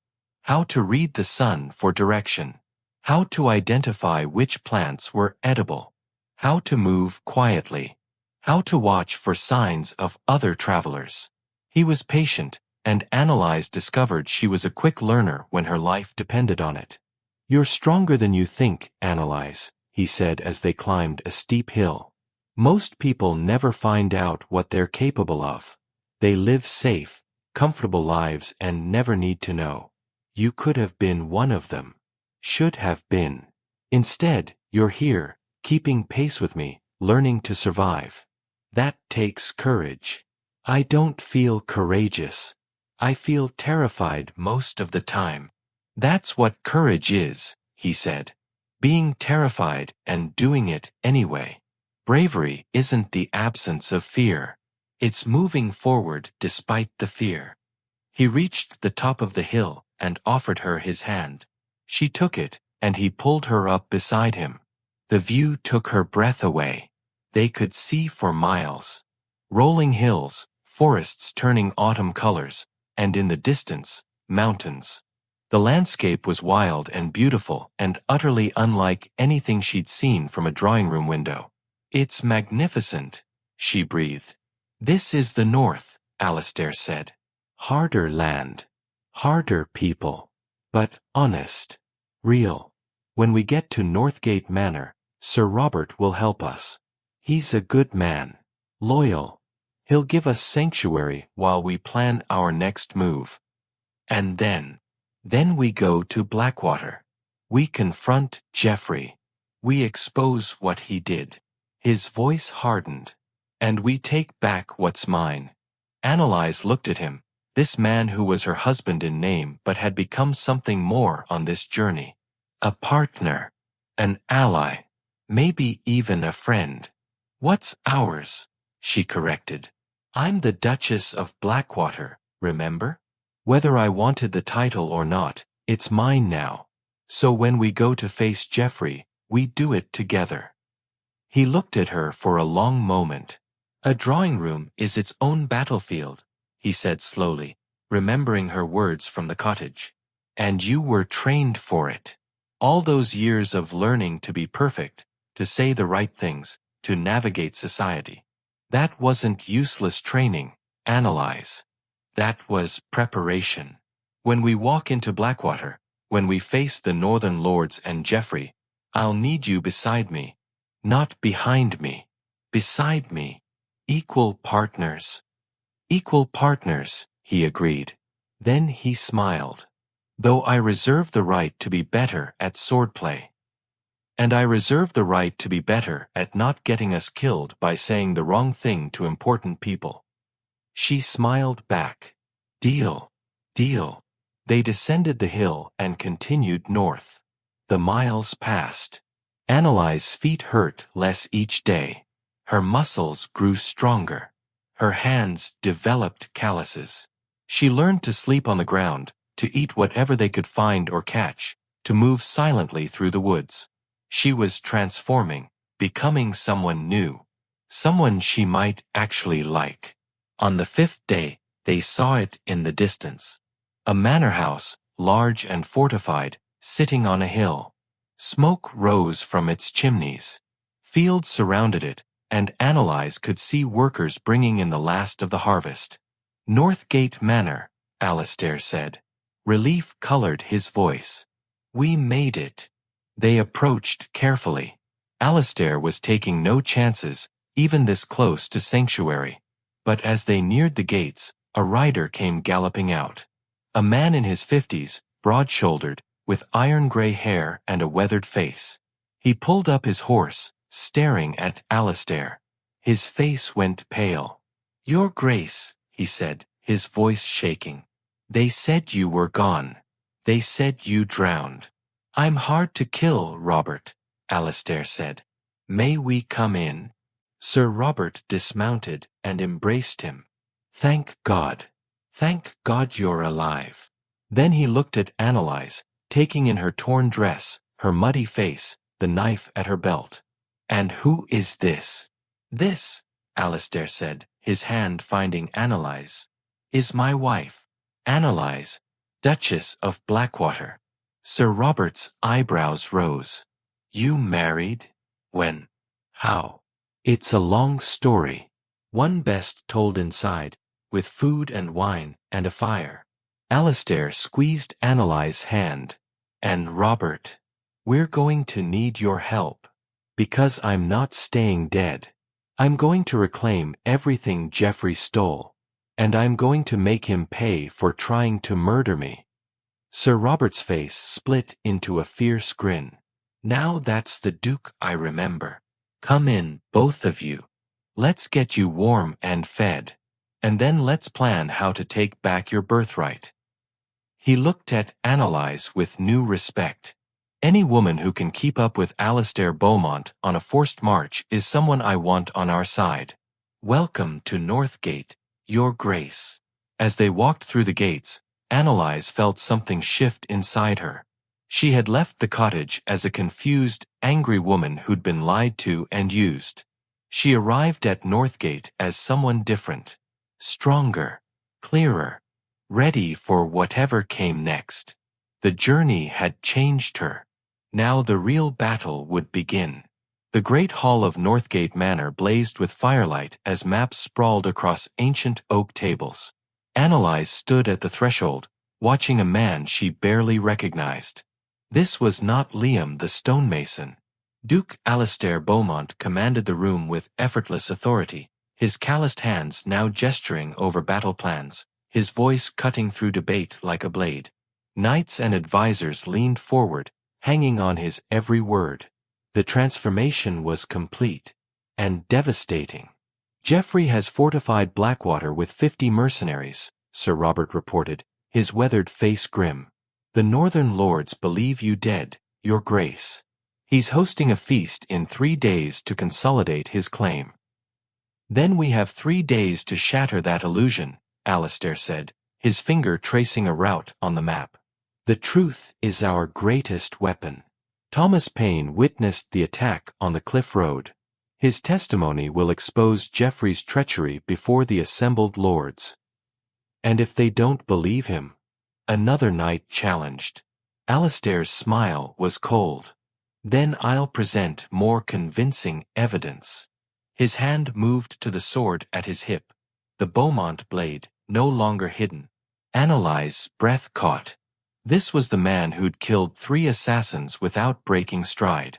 How to read the sun for direction. how to identify which plants were edible, how to move quietly, how to watch for signs of other travelers. He was patient, and Anelise discovered she was a quick learner when her life depended on it. "You're stronger than you think, Anelise," he said as they climbed a steep hill. "Most people never find out what they're capable of. They live safe, comfortable lives and never need to know. You could have been one of them. Should have been. Instead, you're here, keeping pace with me, learning to survive. That takes courage. I don't feel courageous. I feel terrified most of the time." "That's what courage is," he said. "Being terrified and doing it anyway. Bravery isn't the absence of fear. It's moving forward despite the fear." He reached the top of the hill and offered her his hand. She took it, and he pulled her up beside him. The view took her breath away. They could see for miles. Rolling hills, forests turning autumn colors, and in the distance, mountains. The landscape was wild and beautiful and utterly unlike anything she'd seen from a drawing room window. "It's magnificent," she breathed. "This is the north," Alistair said. "Harder land. Harder people. But honest. Real. When we get to Northgate Manor, Sir Robert will help us. He's a good man. Loyal. He'll give us sanctuary while we plan our next move. And then we go to Blackwater. We confront Geoffrey. We expose what he did." His voice hardened. "And we take back what's mine." Anelise looked at him, this man who was her husband in name but had become something more on this journey. A partner. An ally. Maybe even a friend. "What's ours?" she corrected. "I'm the Duchess of Blackwater, remember? Whether I wanted the title or not, it's mine now. So when we go to face Geoffrey, we do it together." He looked at her for a long moment. "A drawing room is its own battlefield," he said slowly, remembering her words from the cottage. "And you were trained for it. All those years of learning to be perfect, to say the right things, to navigate society. That wasn't useless training, Anelise. That was preparation. When we walk into Blackwater, when we face the Northern Lords and Geoffrey, I'll need you beside me. Not behind me. Beside me. Equal partners." "Equal partners," he agreed. Then he smiled. "Though I reserve the right to be better at swordplay. And I reserve the right to be better at not getting us killed by saying the wrong thing to important people." She smiled back. "Deal. Deal." They descended the hill and continued north. The miles passed. Anelise's feet hurt less each day. Her muscles grew stronger. Her hands developed calluses. She learned to sleep on the ground, to eat whatever they could find or catch, to move silently through the woods. She was transforming, becoming someone new. Someone she might actually like. On the 5th day, they saw it in the distance. A manor house, large and fortified, sitting on a hill. Smoke rose from its chimneys. Fields surrounded it, and Anelise could see workers bringing in the last of the harvest. "Northgate Manor," Alistair said. Relief colored his voice. "We made it." They approached carefully. Alistair was taking no chances, even this close to sanctuary. But as they neared the gates, a rider came galloping out. A man in his 50s, broad-shouldered, with iron-gray hair and a weathered face. He pulled up his horse, staring at Alistair. His face went pale. "Your Grace," he said, his voice shaking. "They said you were gone. They said you drowned." "I'm hard to kill, Robert," Alistair said. "May we come in?" Sir Robert dismounted and embraced him. "Thank God. Thank God you're alive." Then he looked at Anelise, taking in her torn dress, her muddy face, the knife at her belt. "And who is this?" "This," Alistair said, his hand finding Anelise, "is my wife, Anelise, Duchess of Blackwater." Sir Robert's eyebrows rose. You married? When? How? It's a long story. One best told inside, with food and wine and a fire. Alistair squeezed Anelise's hand. And Robert, we're going to need your help. Because I'm not staying dead. I'm going to reclaim everything Geoffrey stole. And I'm going to make him pay for trying to murder me. Sir Robert's face split into a fierce grin. Now that's the Duke I remember. Come in, both of you. Let's get you warm and fed. And then let's plan how to take back your birthright. He looked at Anelise with new respect. Any woman who can keep up with Alistair Beaumont on a forced march is someone I want on our side. Welcome to Northgate, Your Grace. As they walked through the gates, Anelise felt something shift inside her. She had left the cottage as a confused, angry woman who'd been lied to and used. She arrived at Northgate as someone different, stronger, clearer, ready for whatever came next. The journey had changed her. Now the real battle would begin. The great hall of Northgate Manor blazed with firelight as maps sprawled across ancient oak tables. Anelise stood at the threshold, watching a man she barely recognized. This was not Liam the stonemason. Duke Alistair Beaumont commanded the room with effortless authority, his calloused hands now gesturing over battle plans, his voice cutting through debate like a blade. Knights and advisors leaned forward, hanging on his every word. The transformation was complete and devastating. Geoffrey has fortified Blackwater with 50 mercenaries, Sir Robert reported, his weathered face grim. The northern lords believe you dead, Your Grace. He's hosting a feast in 3 days to consolidate his claim. Then we have 3 days to shatter that illusion, Alistair said, his finger tracing a route on the map. The truth is our greatest weapon. Thomas Paine witnessed the attack on the Cliff Road. His testimony will expose Geoffrey's treachery before the assembled lords. And if they don't believe him? Another knight challenged. Alistair's smile was cold. Then I'll present more convincing evidence. His hand moved to the sword at his hip, the Beaumont blade, no longer hidden. Anelise's breath caught. This was the man who'd killed 3 assassins without breaking stride.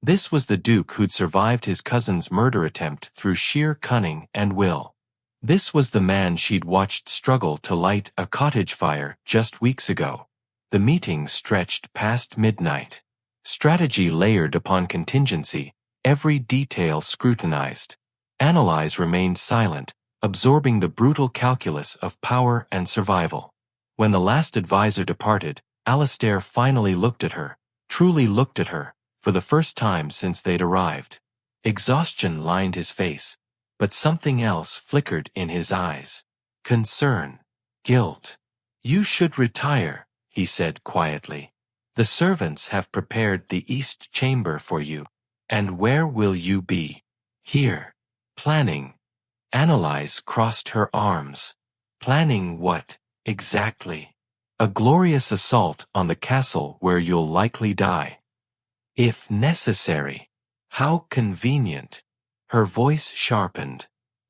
This was the Duke who'd survived his cousin's murder attempt through sheer cunning and will. This was the man she'd watched struggle to light a cottage fire just weeks ago. The meeting stretched past midnight. Strategy layered upon contingency, every detail scrutinized. Anelise remained silent, absorbing the brutal calculus of power and survival. When the last advisor departed, Alistair finally looked at her, truly looked at her, for the first time since they'd arrived. Exhaustion lined his face, but something else flickered in his eyes. Concern. Guilt. You should retire, he said quietly. The servants have prepared the east chamber for you. And where will you be? Here. Planning. Anelise crossed her arms. Planning what, exactly? A glorious assault on the castle where you'll likely die. If necessary. How convenient. Her voice sharpened.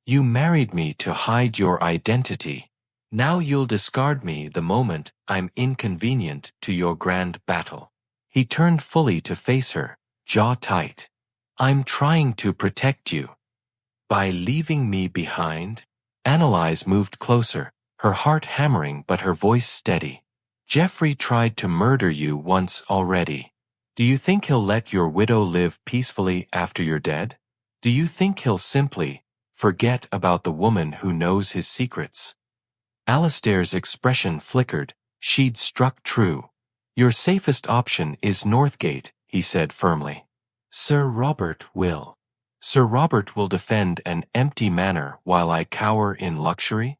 You married me to hide your identity. Now you'll discard me the moment I'm inconvenient to your grand battle. He turned fully to face her, jaw tight. I'm trying to protect you. By leaving me behind? Anelise moved closer, her heart hammering but her voice steady. Geoffrey tried to murder you once already. Do you think he'll let your widow live peacefully after you're dead? Do you think he'll simply forget about the woman who knows his secrets? Alistair's expression flickered. She'd struck true. Your safest option is Northgate, he said firmly. Sir Robert will. Sir Robert will defend an empty manor while I cower in luxury?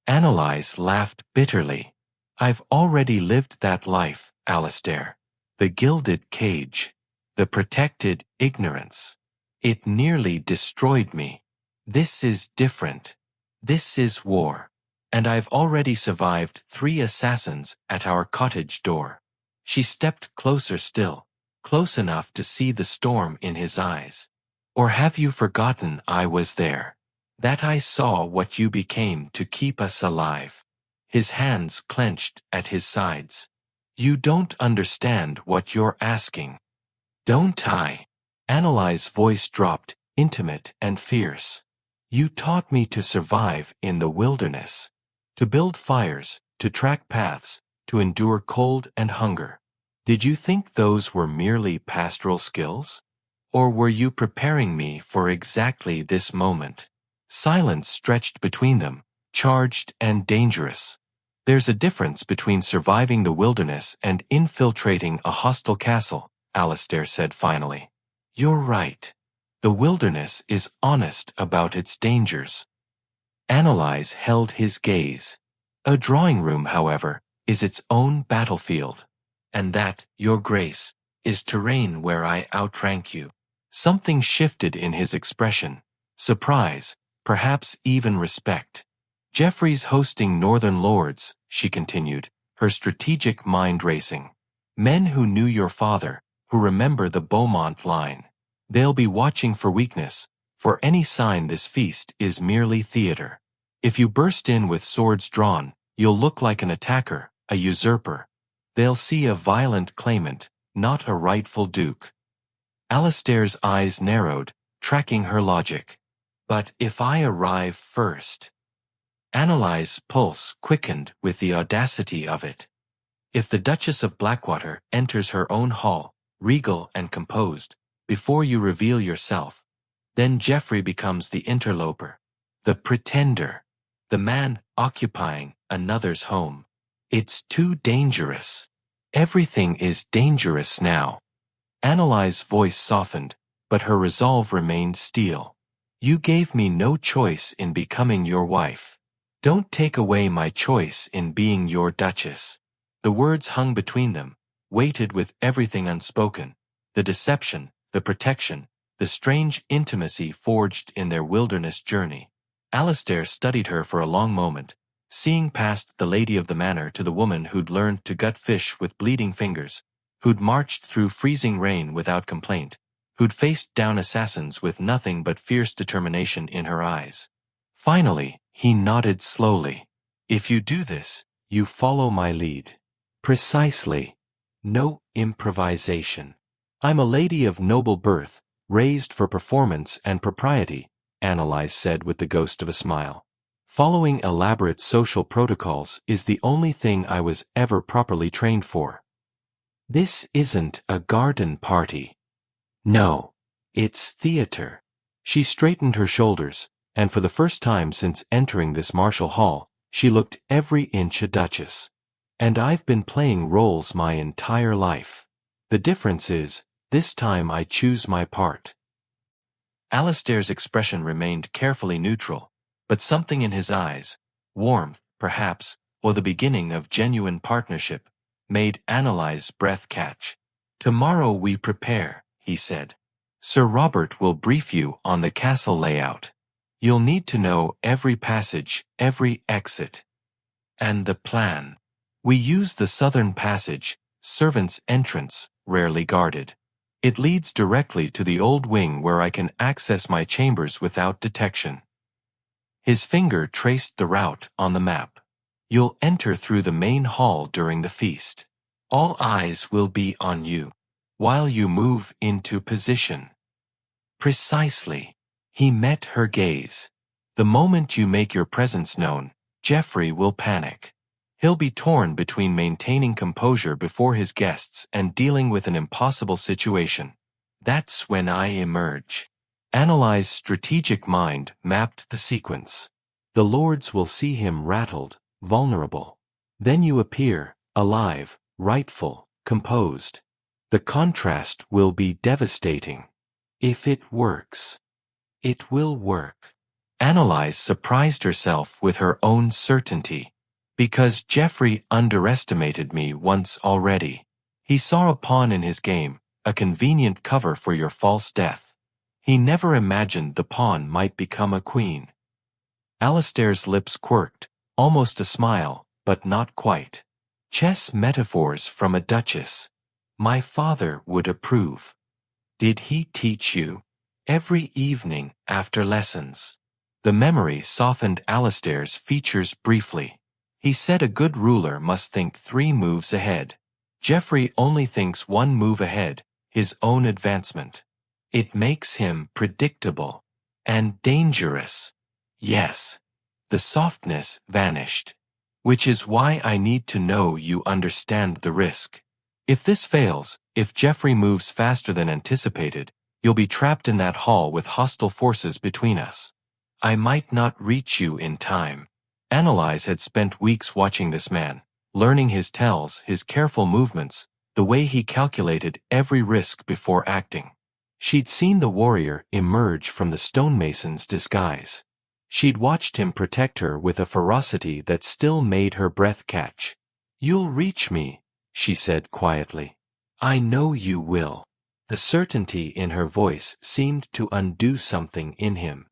Anelise laughed bitterly. I've already lived that life, Alistair. The gilded cage. The protected ignorance. It nearly destroyed me. This is different. This is war. And I've already survived 3 assassins at our cottage door. She stepped closer still, close enough to see the storm in his eyes. Or have you forgotten I was there? That I saw what you became to keep us alive. His hands clenched at his sides. You don't understand what you're asking. Don't I? Anelise's voice dropped, intimate and fierce. You taught me to survive in the wilderness. To build fires, to track paths, to endure cold and hunger. Did you think those were merely pastoral skills? Or were you preparing me for exactly this moment? Silence stretched between them, charged and dangerous. There's a difference between surviving the wilderness and infiltrating a hostile castle, Alistair said finally. You're right. The wilderness is honest about its dangers. Anelise held his gaze. A drawing room, however, is its own battlefield. And that, your grace, is terrain where I outrank you. Something shifted in his expression. Surprise, perhaps even respect. Geoffrey's hosting northern lords, she continued, her strategic mind racing. Men who knew your father, who remember the Beaumont line. They'll be watching for weakness, for any sign this feast is merely theater. If you burst in with swords drawn, you'll look like an attacker, a usurper. They'll see a violent claimant, not a rightful duke. Alistair's eyes narrowed, tracking her logic. But if I arrive first? Anelise's pulse quickened with the audacity of it. If the Duchess of Blackwater enters her own hall, regal and composed, before you reveal yourself, then Geoffrey becomes the interloper, the pretender, the man occupying another's home. It's too dangerous. Everything is dangerous now. Anelise's voice softened, but her resolve remained steel. You gave me no choice in becoming your wife. Don't take away my choice in being your duchess. The words hung between them, weighted with everything unspoken, the deception, the protection, the strange intimacy forged in their wilderness journey. Alistair studied her for a long moment, seeing past the lady of the manor to the woman who'd learned to gut fish with bleeding fingers, who'd marched through freezing rain without complaint, who'd faced down assassins with nothing but fierce determination in her eyes. Finally, he nodded slowly. If you do this, you follow my lead. Precisely. No improvisation. I'm a lady of noble birth, raised for performance and propriety, Anelise said with the ghost of a smile. Following elaborate social protocols is the only thing I was ever properly trained for. This isn't a garden party. No, it's theater. She straightened her shoulders, and for the first time since entering this martial hall, she looked every inch a duchess. And I've been playing roles my entire life. The difference is, this time I choose my part. Alistair's expression remained carefully neutral, but something in his eyes, warmth, perhaps, or the beginning of genuine partnership, made Anelise's breath catch. Tomorrow we prepare, he said. Sir Robert will brief you on the castle layout. You'll need to know every passage, every exit. And the plan. We use the southern passage, servants' entrance, rarely guarded. It leads directly to the old wing where I can access my chambers without detection. His finger traced the route on the map. You'll enter through the main hall during the feast. All eyes will be on you, while you move into position. Precisely. He met her gaze. The moment you make your presence known, Geoffrey will panic. He'll be torn between maintaining composure before his guests and dealing with an impossible situation. That's when I emerge. Anelise's strategic mind mapped the sequence. The lords will see him rattled, vulnerable. Then you appear, alive, rightful, composed. The contrast will be devastating. If it works. It will work. Anelise surprised herself with her own certainty. Because Geoffrey underestimated me once already. He saw a pawn in his game, a convenient cover for your false death. He never imagined the pawn might become a queen. Alistair's lips quirked, almost a smile, but not quite. Chess metaphors from a duchess. My father would approve. Did he teach you? Every evening after lessons. The memory softened Alistair's features briefly. He said a good ruler must think 3 moves ahead. Geoffrey only thinks 1 move ahead, his own advancement. It makes him predictable. And dangerous. Yes. The softness vanished. Which is why I need to know you understand the risk. If this fails, if Geoffrey moves faster than anticipated, you'll be trapped in that hall with hostile forces between us. I might not reach you in time. Anelise had spent weeks watching this man, learning his tells, his careful movements, the way he calculated every risk before acting. She'd seen the warrior emerge from the stonemason's disguise. She'd watched him protect her with a ferocity that still made her breath catch. You'll reach me, she said quietly. I know you will. The certainty in her voice seemed to undo something in him.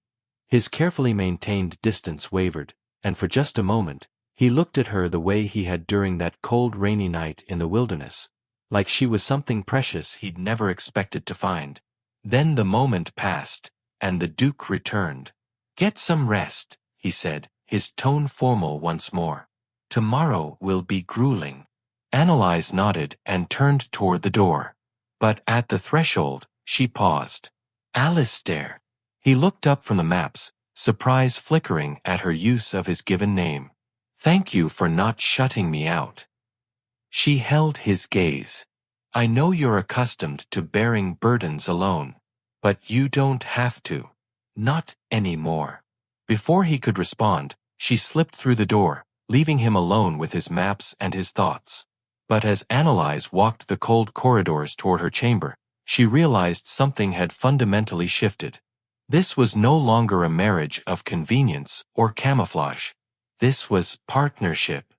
His carefully maintained distance wavered, and for just a moment, he looked at her the way he had during that cold rainy night in the wilderness, like she was something precious he'd never expected to find. Then the moment passed, and the Duke returned. Get some rest, he said, his tone formal once more. Tomorrow will be grueling. Anelise nodded and turned toward the door. But at the threshold, she paused. Alistair. He looked up from the maps, surprise flickering at her use of his given name. Thank you for not shutting me out. She held his gaze. I know you're accustomed to bearing burdens alone, but you don't have to. Not anymore. Before he could respond, she slipped through the door, leaving him alone with his maps and his thoughts. But as Anelise walked the cold corridors toward her chamber, she realized something had fundamentally shifted. This was no longer a marriage of convenience or camouflage. This was partnership.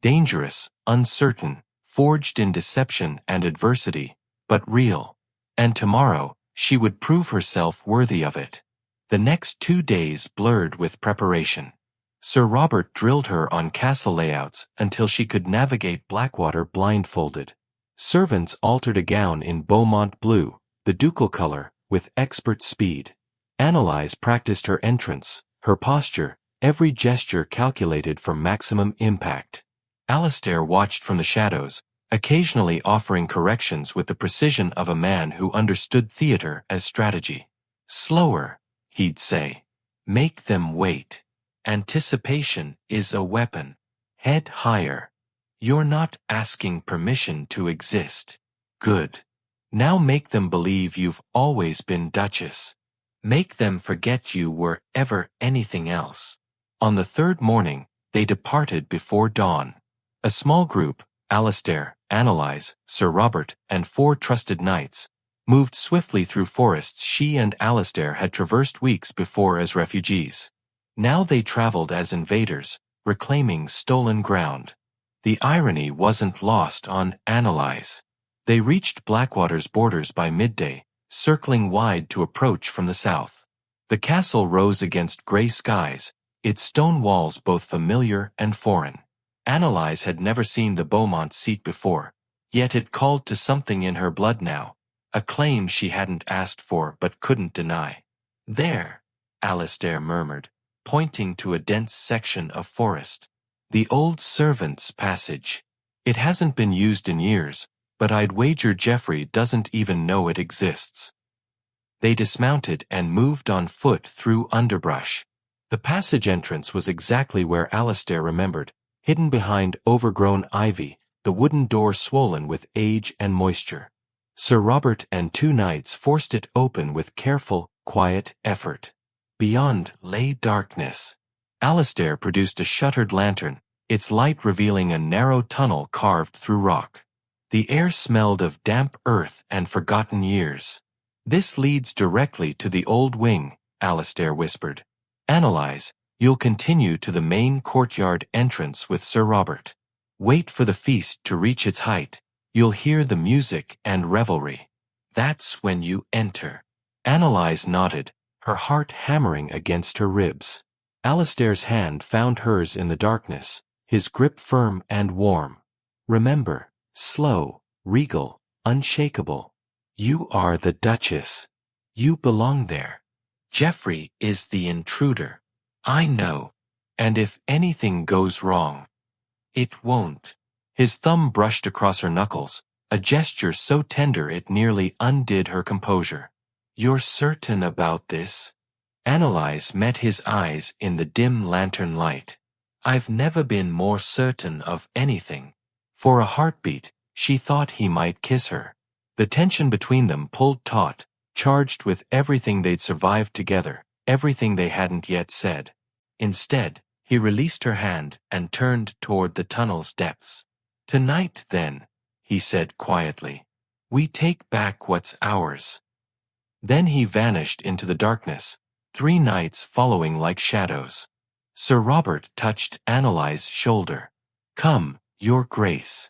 Dangerous, uncertain, forged in deception and adversity, but real. And tomorrow, she would prove herself worthy of it. The next 2 days blurred with preparation. Sir Robert drilled her on castle layouts until she could navigate Blackwater blindfolded. Servants altered a gown in Beaumont blue, the ducal color, with expert speed. Anelise practiced her entrance, her posture, every gesture calculated for maximum impact. Alistair watched from the shadows, occasionally offering corrections with the precision of a man who understood theater as strategy. Slower, he'd say. Make them wait. Anticipation is a weapon. Head higher. You're not asking permission to exist. Good. Now make them believe you've always been Duchess. Make them forget you were ever anything else. On the 3rd morning, they departed before dawn. A small group, Alistair, Anelise, Sir Robert, and 4 trusted knights, moved swiftly through forests she and Alistair had traversed weeks before as refugees. Now they traveled as invaders, reclaiming stolen ground. The irony wasn't lost on Anelise. They reached Blackwater's borders by midday, circling wide to approach from the south. The castle rose against grey skies, its stone walls both familiar and foreign. Anelise had never seen the Beaumont seat before, yet it called to something in her blood now, a claim she hadn't asked for but couldn't deny. There, Alistair murmured, pointing to a dense section of forest. The old servants' passage. It hasn't been used in years, but I'd wager Geoffrey doesn't even know it exists. They dismounted and moved on foot through underbrush. The passage entrance was exactly where Alistair remembered, hidden behind overgrown ivy, the wooden door swollen with age and moisture. Sir Robert and 2 knights forced it open with careful, quiet effort. Beyond lay darkness. Alistair produced a shuttered lantern, its light revealing a narrow tunnel carved through rock. The air smelled of damp earth and forgotten years. This leads directly to the old wing, Alistair whispered. Anelise, you'll continue to the main courtyard entrance with Sir Robert. Wait for the feast to reach its height. You'll hear the music and revelry. That's when you enter. Anelise nodded, her heart hammering against her ribs. Alistair's hand found hers in the darkness, his grip firm and warm. Remember, slow, regal, unshakable. You are the Duchess. You belong there. Geoffrey is the intruder. I know. And if anything goes wrong, it won't. His thumb brushed across her knuckles, a gesture so tender it nearly undid her composure. You're certain about this? Anelise met his eyes in the dim lantern light. I've never been more certain of anything. For a heartbeat, she thought he might kiss her. The tension between them pulled taut, charged with everything they'd survived together, everything they hadn't yet said. Instead, he released her hand and turned toward the tunnel's depths. Tonight, then, he said quietly, we take back what's ours. Then he vanished into the darkness, 3 knights following like shadows. Sir Robert touched Anelise's shoulder. Come, your grace.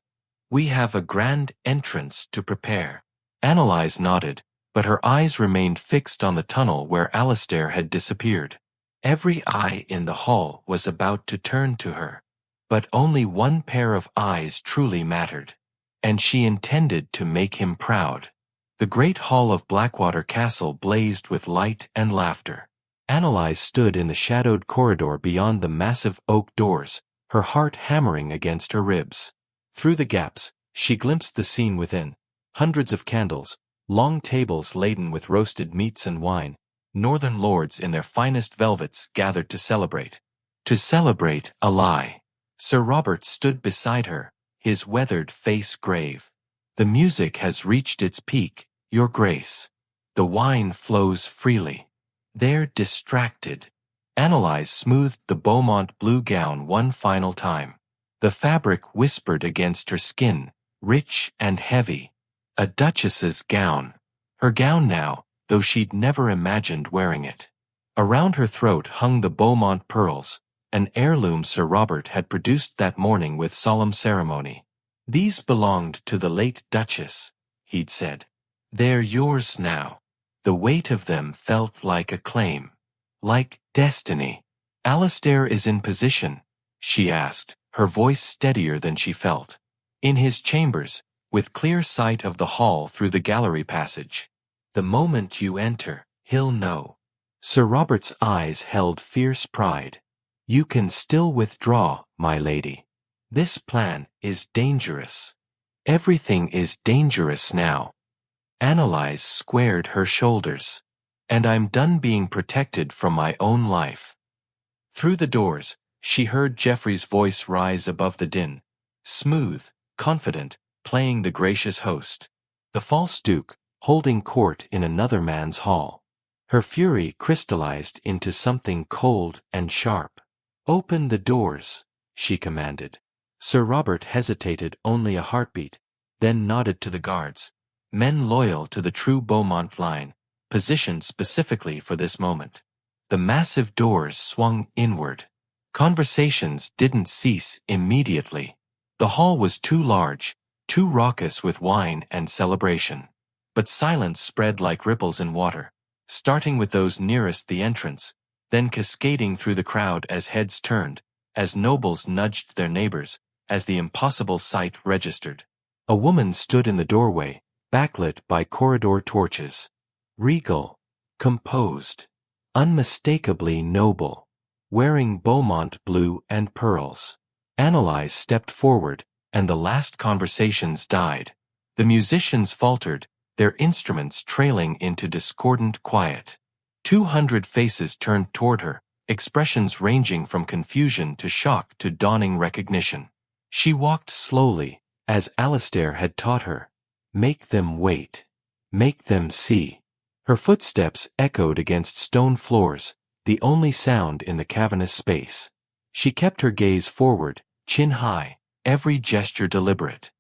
We have a grand entrance to prepare. Anelise nodded, but her eyes remained fixed on the tunnel where Alistair had disappeared. Every eye in the hall was about to turn to her. But only one pair of eyes truly mattered. And she intended to make him proud. The great hall of Blackwater Castle blazed with light and laughter. Anelise stood in the shadowed corridor beyond the massive oak doors, her heart hammering against her ribs. Through the gaps, she glimpsed the scene within. Hundreds of candles, long tables laden with roasted meats and wine, northern lords in their finest velvets gathered to celebrate. To celebrate a lie. Sir Robert stood beside her, his weathered face grave. The music has reached its peak, your grace. The wine flows freely. They're distracted. Anelise smoothed the Beaumont blue gown one final time. The fabric whispered against her skin, rich and heavy. A duchess's gown. Her gown now, though she'd never imagined wearing it. Around her throat hung the Beaumont pearls, an heirloom Sir Robert had produced that morning with solemn ceremony. These belonged to the late Duchess, he'd said. They're yours now. The weight of them felt like a claim. Like destiny. Alistair is in position, she asked, her voice steadier than she felt. In his chambers, with clear sight of the hall through the gallery passage. The moment you enter, he'll know. Sir Robert's eyes held fierce pride. You can still withdraw, my lady. This plan is dangerous. Everything is dangerous now. Anelise squared her shoulders. And I'm done being protected from my own life. Through the doors, she heard Geoffrey's voice rise above the din. Smooth, confident, playing the gracious host. The false duke, holding court in another man's hall. Her fury crystallized into something cold and sharp. Open the doors, she commanded. Sir Robert hesitated only a heartbeat, then nodded to the guards. Men loyal to the true Beaumont line, positioned specifically for this moment. The massive doors swung inward. Conversations didn't cease immediately. The hall was too large, too raucous with wine and celebration. But silence spread like ripples in water, starting with those nearest the entrance, then cascading through the crowd as heads turned, as nobles nudged their neighbors, as the impossible sight registered. A woman stood in the doorway, backlit by corridor torches. Regal, composed, unmistakably noble, wearing Beaumont blue and pearls. Anelise stepped forward, and the last conversations died. The musicians faltered, their instruments trailing into discordant quiet. 200 faces turned toward her, expressions ranging from confusion to shock to dawning recognition. She walked slowly, as Alistair had taught her. Make them wait. Make them see. Her footsteps echoed against stone floors, the only sound in the cavernous space. She kept her gaze forward, chin high, every gesture deliberate.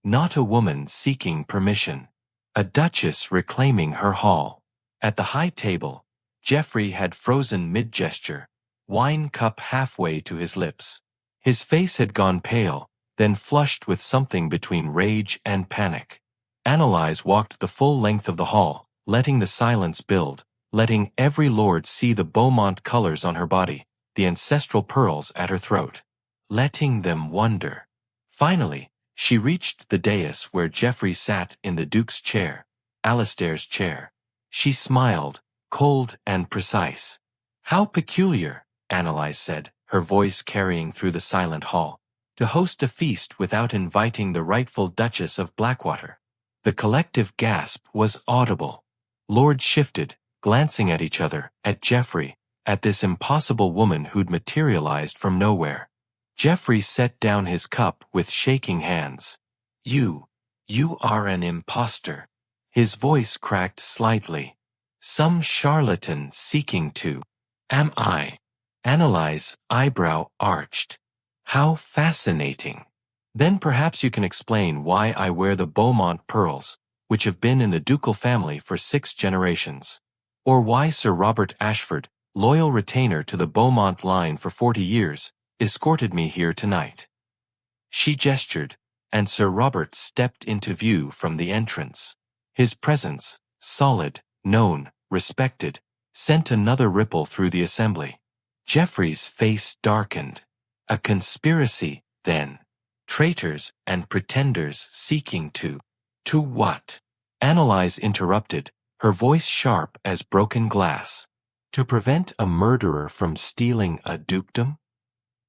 Not a woman seeking permission. A duchess reclaiming her hall. At the high table, Geoffrey had frozen mid-gesture, wine cup halfway to his lips. His face had gone pale, then flushed with something between rage and panic. Anelise walked the full length of the hall, letting the silence build, letting every lord see the Beaumont colors on her body, the ancestral pearls at her throat. Letting them wonder. Finally, She reached the dais where Geoffrey sat in the Duke's chair, Alistair's chair. She smiled, cold and precise. "How peculiar," Anelise said, her voice carrying through the silent hall, "to host a feast without inviting the rightful Duchess of Blackwater." The collective gasp was audible. Lords shifted, glancing at each other, at Geoffrey, at this impossible woman who'd materialized from nowhere. Geoffrey set down his cup with shaking hands. You are an impostor." His voice cracked slightly. "Some charlatan seeking to—" "Am I?" Anelise's eyebrow arched. "How fascinating. Then perhaps you can explain why I wear the Beaumont pearls, which have been in the ducal family for 6 generations. Or why Sir Robert Ashford, loyal retainer to the Beaumont line for 40 years, escorted me here tonight." She gestured, and Sir Robert stepped into view from the entrance. His presence, solid, known, respected, sent another ripple through the assembly. Geoffrey's face darkened. A conspiracy, then. Traitors and pretenders seeking to— To what? Anelise interrupted, her voice sharp as broken glass. To prevent a murderer from stealing a dukedom?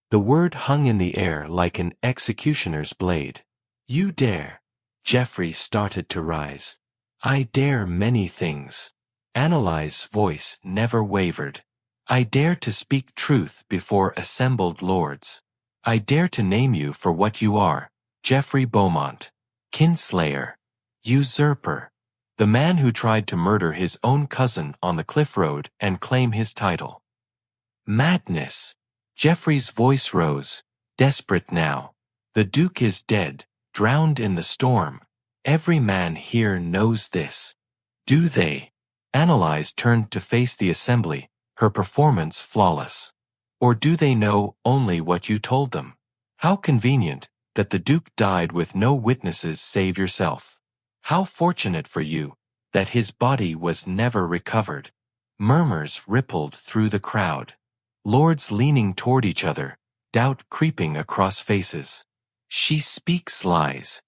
The word hung in the air like an executioner's blade. "You dare?" Geoffrey started to rise. "I dare many things." Anelise's voice never wavered. "I dare to speak truth before assembled lords. I dare to name you for what you are, Geoffrey Beaumont. Kinslayer. Usurper. The man who tried to murder his own cousin on the cliff road and claim his title." Madness! Geoffrey's voice rose, desperate now. "The Duke is dead, drowned in the storm. Every man here knows this." "Do they?" Anelise turned to face the assembly, her performance flawless. "Or do they know only what you told them? How convenient that the Duke died with no witnesses save yourself. How fortunate for you that his body was never recovered." Murmurs rippled through the crowd. Lords leaning toward each other, doubt creeping across faces. "She speaks lies."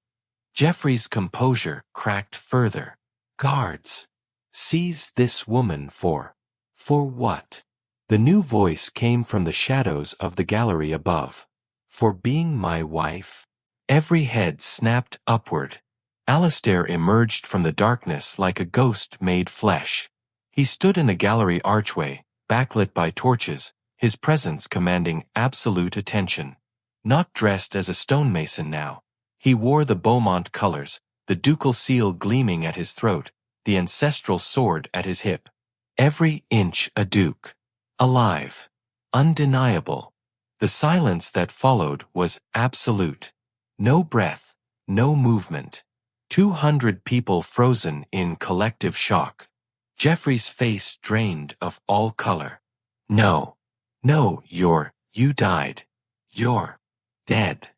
Geoffrey's composure cracked further. "Guards, seize this woman for— For what?" The new voice came from the shadows of the gallery above. "For being my wife?" Every head snapped upward. Alistair emerged from the darkness like a ghost made flesh. He stood in the gallery archway, backlit by torches, his presence commanding absolute attention. Not dressed as a stonemason now. He wore the Beaumont colors, the ducal seal gleaming at his throat, the ancestral sword at his hip. Every inch a duke. Alive. Undeniable. The silence that followed was absolute. No breath, no movement. 200 people frozen in collective shock. Geoffrey's face drained of all color. "No. No, you died. You're dead."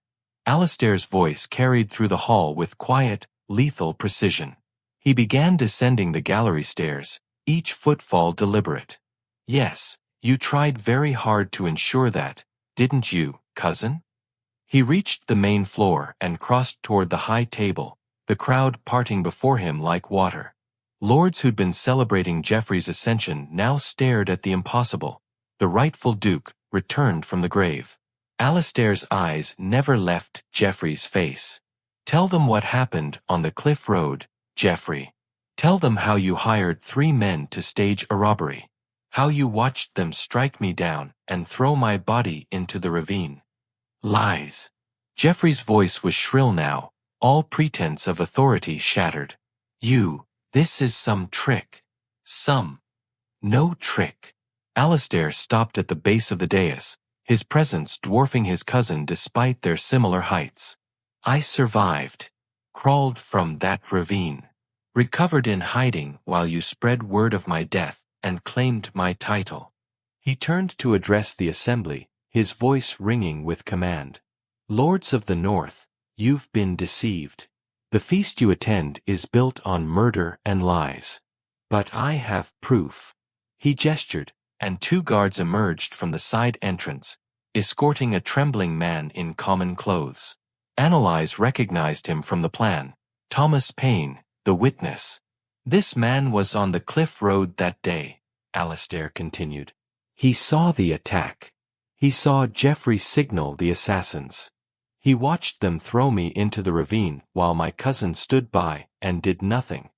Alistair's voice carried through the hall with quiet, lethal precision. He began descending the gallery stairs, each footfall deliberate. "Yes, you tried very hard to ensure that, didn't you, cousin?" He reached the main floor and crossed toward the high table, the crowd parting before him like water. Lords who'd been celebrating Geoffrey's ascension now stared at the impossible. The rightful Duke returned from the grave. Alistair's eyes never left Geoffrey's face. "Tell them what happened on the cliff road, Geoffrey. Tell them how you hired 3 men to stage a robbery. How you watched them strike me down and throw my body into the ravine." Lies. Geoffrey's voice was shrill now, all pretense of authority shattered. This is some trick. No trick." Alistair stopped at the base of the dais, his presence dwarfing his cousin despite their similar heights. "I survived. Crawled from that ravine. Recovered in hiding while you spread word of my death and claimed my title." He turned to address the assembly, his voice ringing with command. "Lords of the North, you've been deceived. The feast you attend is built on murder and lies. But I have proof." He gestured, and 2 guards emerged from the side entrance, escorting a trembling man in common clothes. Anelise recognized him from the plan. Thomas Paine, the witness. This man was on the cliff road that day, Alastair continued. He saw the attack. He saw Geoffrey signal the assassins. He watched them throw me into the ravine while my cousin stood by and did nothing.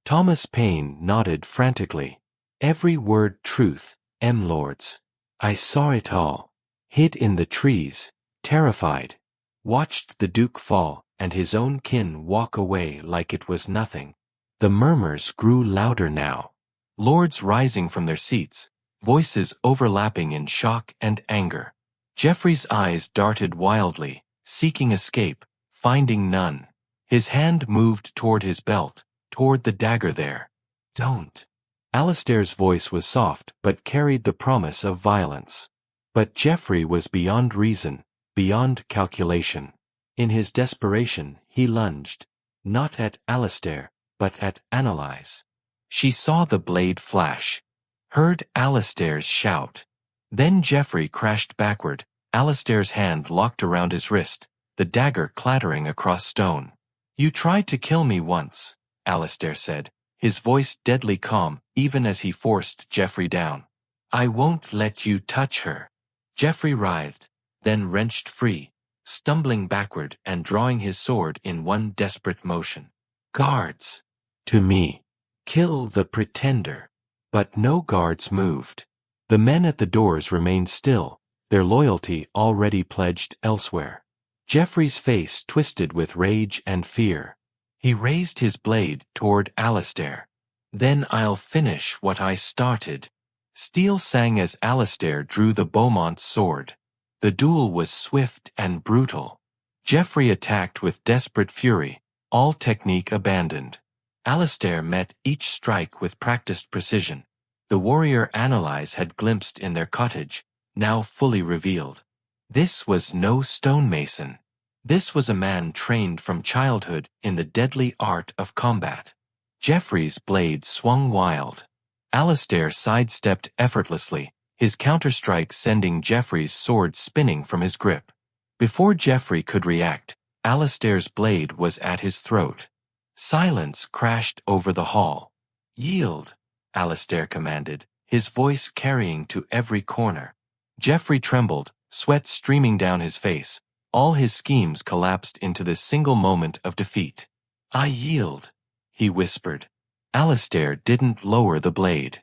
Thomas Paine nodded frantically. Every word truth, lords. I saw it all. Hid in the trees, terrified. Watched the Duke fall and his own kin walk away like it was nothing. The murmurs grew louder now. Lords rising from their seats, voices overlapping in shock and anger. Geoffrey's eyes darted wildly, seeking escape, finding none. His hand moved toward his belt, toward the dagger there. Don't. Alastair's voice was soft but carried the promise of violence. But Geoffrey was beyond reason, beyond calculation. In his desperation, he lunged, not at Alastair, but at Anelise. She saw the blade flash, heard Alastair's shout. Then Geoffrey crashed backward, Alastair's hand locked around his wrist, the dagger clattering across stone. You tried to kill me once, Alastair said, his voice deadly calm even as he forced Geoffrey down. I won't let you touch her. Geoffrey writhed, then wrenched free, stumbling backward and drawing his sword in one desperate motion. Guards! To me. Kill the pretender. But no guards moved. The men at the doors remained still, their loyalty already pledged elsewhere. Geoffrey's face twisted with rage and fear. He raised his blade toward Alastair. Then I'll finish what I started. Steel sang as Alastair drew the Beaumont sword. The duel was swift and brutal. Geoffrey attacked with desperate fury, all technique abandoned. Alastair met each strike with practiced precision. The warrior Anelise had glimpsed in their cottage, now fully revealed. This was no stonemason. This was a man trained from childhood in the deadly art of combat. Geoffrey's blade swung wild. Alastair sidestepped effortlessly, his counterstrike sending Geoffrey's sword spinning from his grip. Before Geoffrey could react, Alastair's blade was at his throat. Silence crashed over the hall. Yield, Alastair commanded, his voice carrying to every corner. Geoffrey trembled, sweat streaming down his face. All his schemes collapsed into this single moment of defeat. I yield, he whispered. Alastair didn't lower the blade.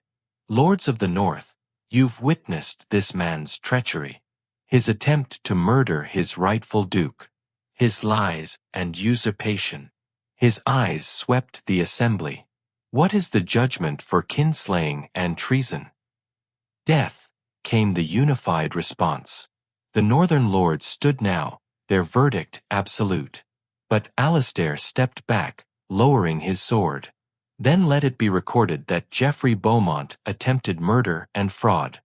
Lords of the North, you've witnessed this man's treachery. His attempt to murder his rightful duke. His lies and usurpation. His eyes swept the assembly. What is the judgment for kinslaying and treason? Death, came the unified response. The northern lords stood now, their verdict absolute. But Alastair stepped back, lowering his sword. Then let it be recorded that Geoffrey Beaumont attempted murder and fraud.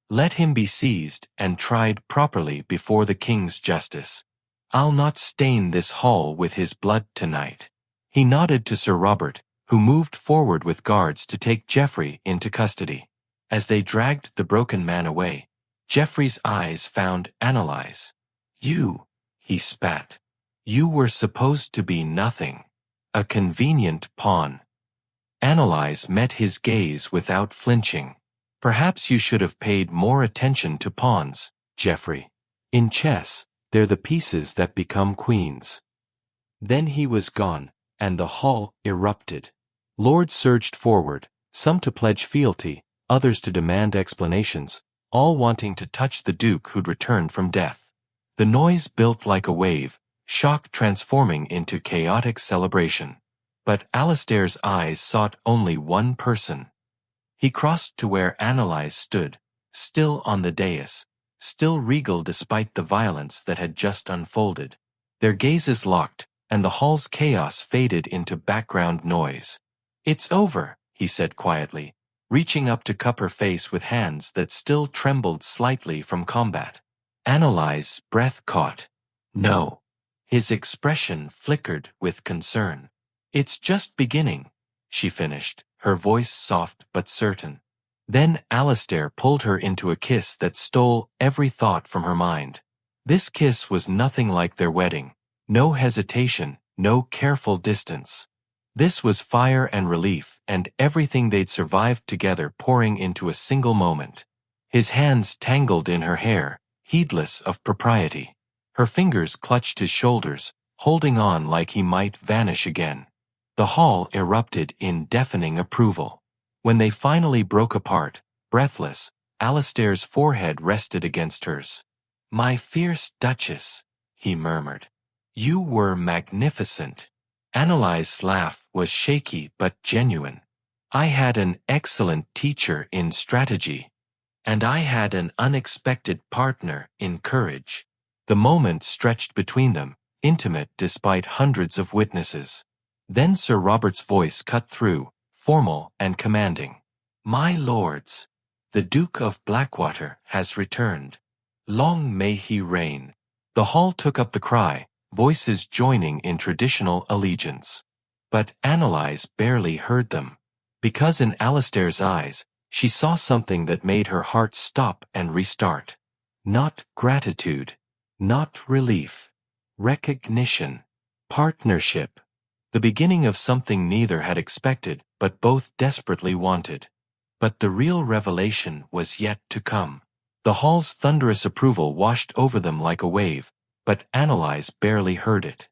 Let him be seized and tried properly before the king's justice. I'll not stain this hall with his blood tonight. He nodded to Sir Robert, who moved forward with guards to take Geoffrey into custody. As they dragged the broken man away, Geoffrey's eyes found Anelise. You, he spat. You were supposed to be nothing. A convenient pawn. Anelise met his gaze without flinching. Perhaps you should have paid more attention to pawns, Geoffrey. In chess, they're the pieces that become queens. Then he was gone, and the hall erupted. Lords surged forward, some to pledge fealty, others to demand explanations, all wanting to touch the Duke who'd returned from death. The noise built like a wave, shock transforming into chaotic celebration. But Alastair's eyes sought only one person. He crossed to where Anelise stood, still on the dais, still regal despite the violence that had just unfolded. Their gazes locked, and the hall's chaos faded into background noise. It's over, he said quietly, reaching up to cup her face with hands that still trembled slightly from combat. Anelise's breath caught. No. His expression flickered with concern. It's just beginning, she finished, her voice soft but certain. Then Alastair pulled her into a kiss that stole every thought from her mind. This kiss was nothing like their wedding, No hesitation, no careful distance. This was fire and relief and everything they'd survived together pouring into a single moment. His hands tangled in her hair, heedless of propriety. Her fingers clutched his shoulders, holding on like he might vanish again. The hall erupted in deafening approval. When they finally broke apart, breathless, Alistair's forehead rested against hers. "My fierce Duchess," he murmured. "You were magnificent." Anelise's laugh was shaky but genuine. "I had an excellent teacher in strategy. And I had an unexpected partner in courage." The moment stretched between them, intimate despite hundreds of witnesses. Then Sir Robert's voice cut through, formal and commanding. "My lords, the Duke of Blackwater has returned. Long may he reign." The hall took up the cry, voices joining in traditional allegiance. But Anelise barely heard them. Because in Alistair's eyes, she saw something that made her heart stop and restart. Not gratitude. Not relief. Recognition. Partnership. The beginning of something neither had expected, but both desperately wanted. But the real revelation was yet to come. The hall's thunderous approval washed over them like a wave, but Anelise barely heard it.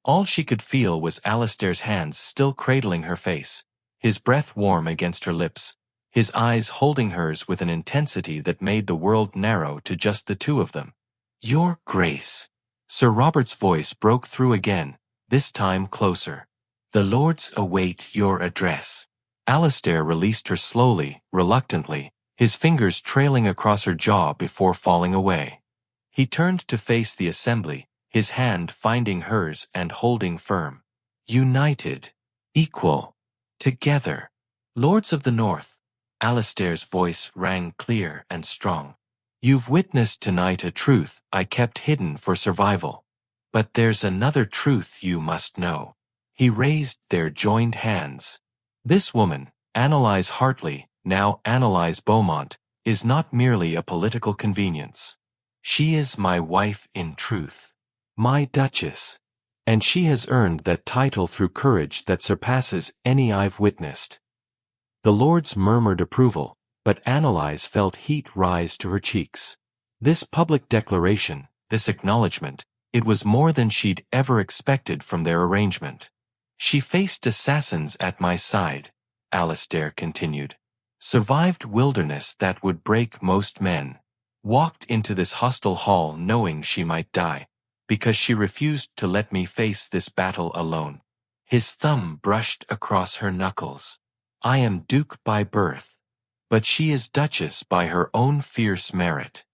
All she could feel was Alistair's hands still cradling her face, his breath warm against her lips, his eyes holding hers with an intensity that made the world narrow to just the two of them. "Your Grace." Sir Robert's voice broke through again, this time closer. "The lords await your address." Alistair released her slowly, reluctantly, his fingers trailing across her jaw before falling away. He turned to face the assembly, his hand finding hers and holding firm. "United. Equal. Together. Lords of the North." Alistair's voice rang clear and strong. "You've witnessed tonight a truth I kept hidden for survival. But there's another truth you must know." He raised their joined hands. "This woman, Anelise Hartley, now Anelise Beaumont, is not merely a political convenience. She is my wife in truth. My Duchess. And she has earned that title through courage that surpasses any I've witnessed." The lords murmured approval, but Anelise felt heat rise to her cheeks. This public declaration, this acknowledgement, it was more than she'd ever expected from their arrangement. "She faced assassins at my side," Alistair continued. "Survived wilderness that would break most men. Walked into this hostile hall knowing she might die, because she refused to let me face this battle alone." His thumb brushed across her knuckles. "I am Duke by birth, but she is Duchess by her own fierce merit."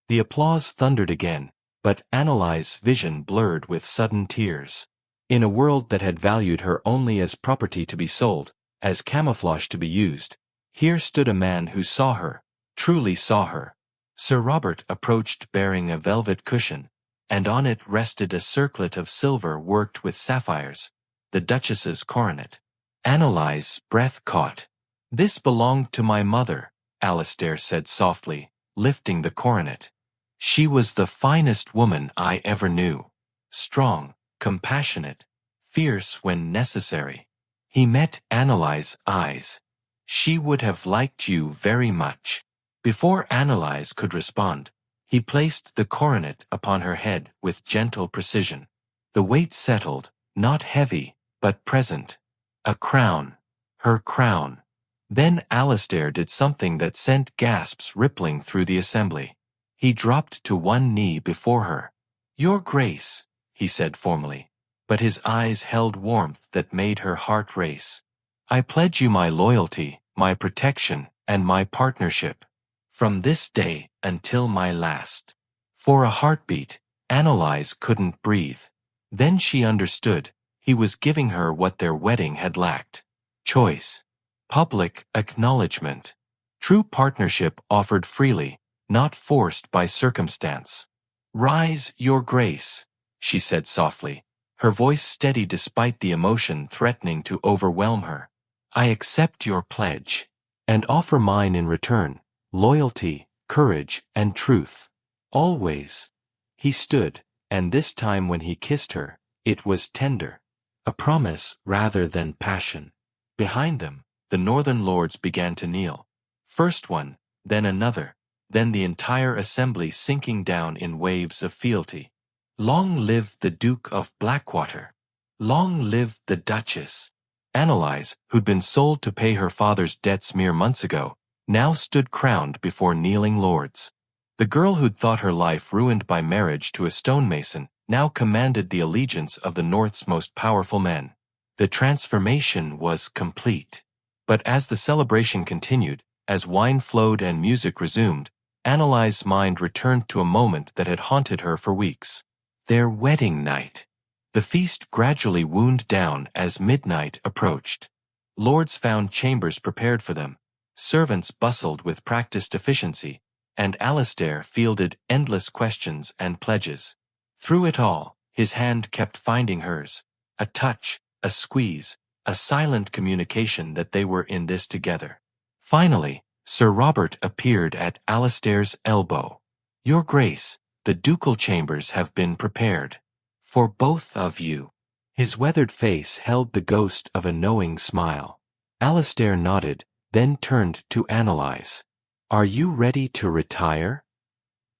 The applause thundered again, but Anelise's vision blurred with sudden tears. In a world that had valued her only as property to be sold, as camouflage to be used, here stood a man who saw her, truly saw her. Sir Robert approached bearing a velvet cushion, and on it rested a circlet of silver worked with sapphires, the Duchess's coronet. Anelise's breath caught. "This belonged to my mother," Alistair said softly, lifting the coronet. "She was the finest woman I ever knew. Strong, compassionate, fierce when necessary." He met Anelise's eyes. "She would have liked you very much." Before Anelise could respond, he placed the coronet upon her head with gentle precision. The weight settled, not heavy, but present. A crown. Her crown. Then Alistair did something that sent gasps rippling through the assembly. He dropped to one knee before her. "Your Grace," he said formally, but his eyes held warmth that made her heart race. "I pledge you my loyalty, my protection, and my partnership. From this day until my last." For a heartbeat, Anelise couldn't breathe. Then she understood. He was giving her what their wedding had lacked. Choice. Public acknowledgement. True partnership offered freely, not forced by circumstance. "Rise, Your Grace," she said softly, her voice steady despite the emotion threatening to overwhelm her. "I accept your pledge, and offer mine in return. Loyalty, courage, and truth. Always." He stood, And this time when he kissed her, it was tender. A promise rather than passion. Behind them, the northern lords began to kneel. First one, then another, then the entire assembly sinking down in waves of fealty. Long live the Duke of Blackwater! Long live the Duchess! Anelise, who'd been sold to pay her father's debts mere months ago, now stood crowned before kneeling lords. The girl who'd thought her life ruined by marriage to a stonemason now commanded the allegiance of the North's most powerful men. The transformation was complete. But as the celebration continued, as wine flowed and music resumed, Anelise's mind returned to a moment that had haunted her for weeks. Their wedding night. The feast gradually wound down as midnight approached. Lords found chambers prepared for them. Servants bustled with practiced efficiency, and Alastair fielded endless questions and pledges. Through it all, his hand kept finding hers. A touch, a squeeze, a silent communication that they were in this together. Finally, Sir Robert appeared at Alastair's elbow. "Your Grace, the ducal chambers have been prepared. For both of you." His weathered face held the ghost of a knowing smile. Alastair nodded, then turned to Anelise. "Are you ready to retire?"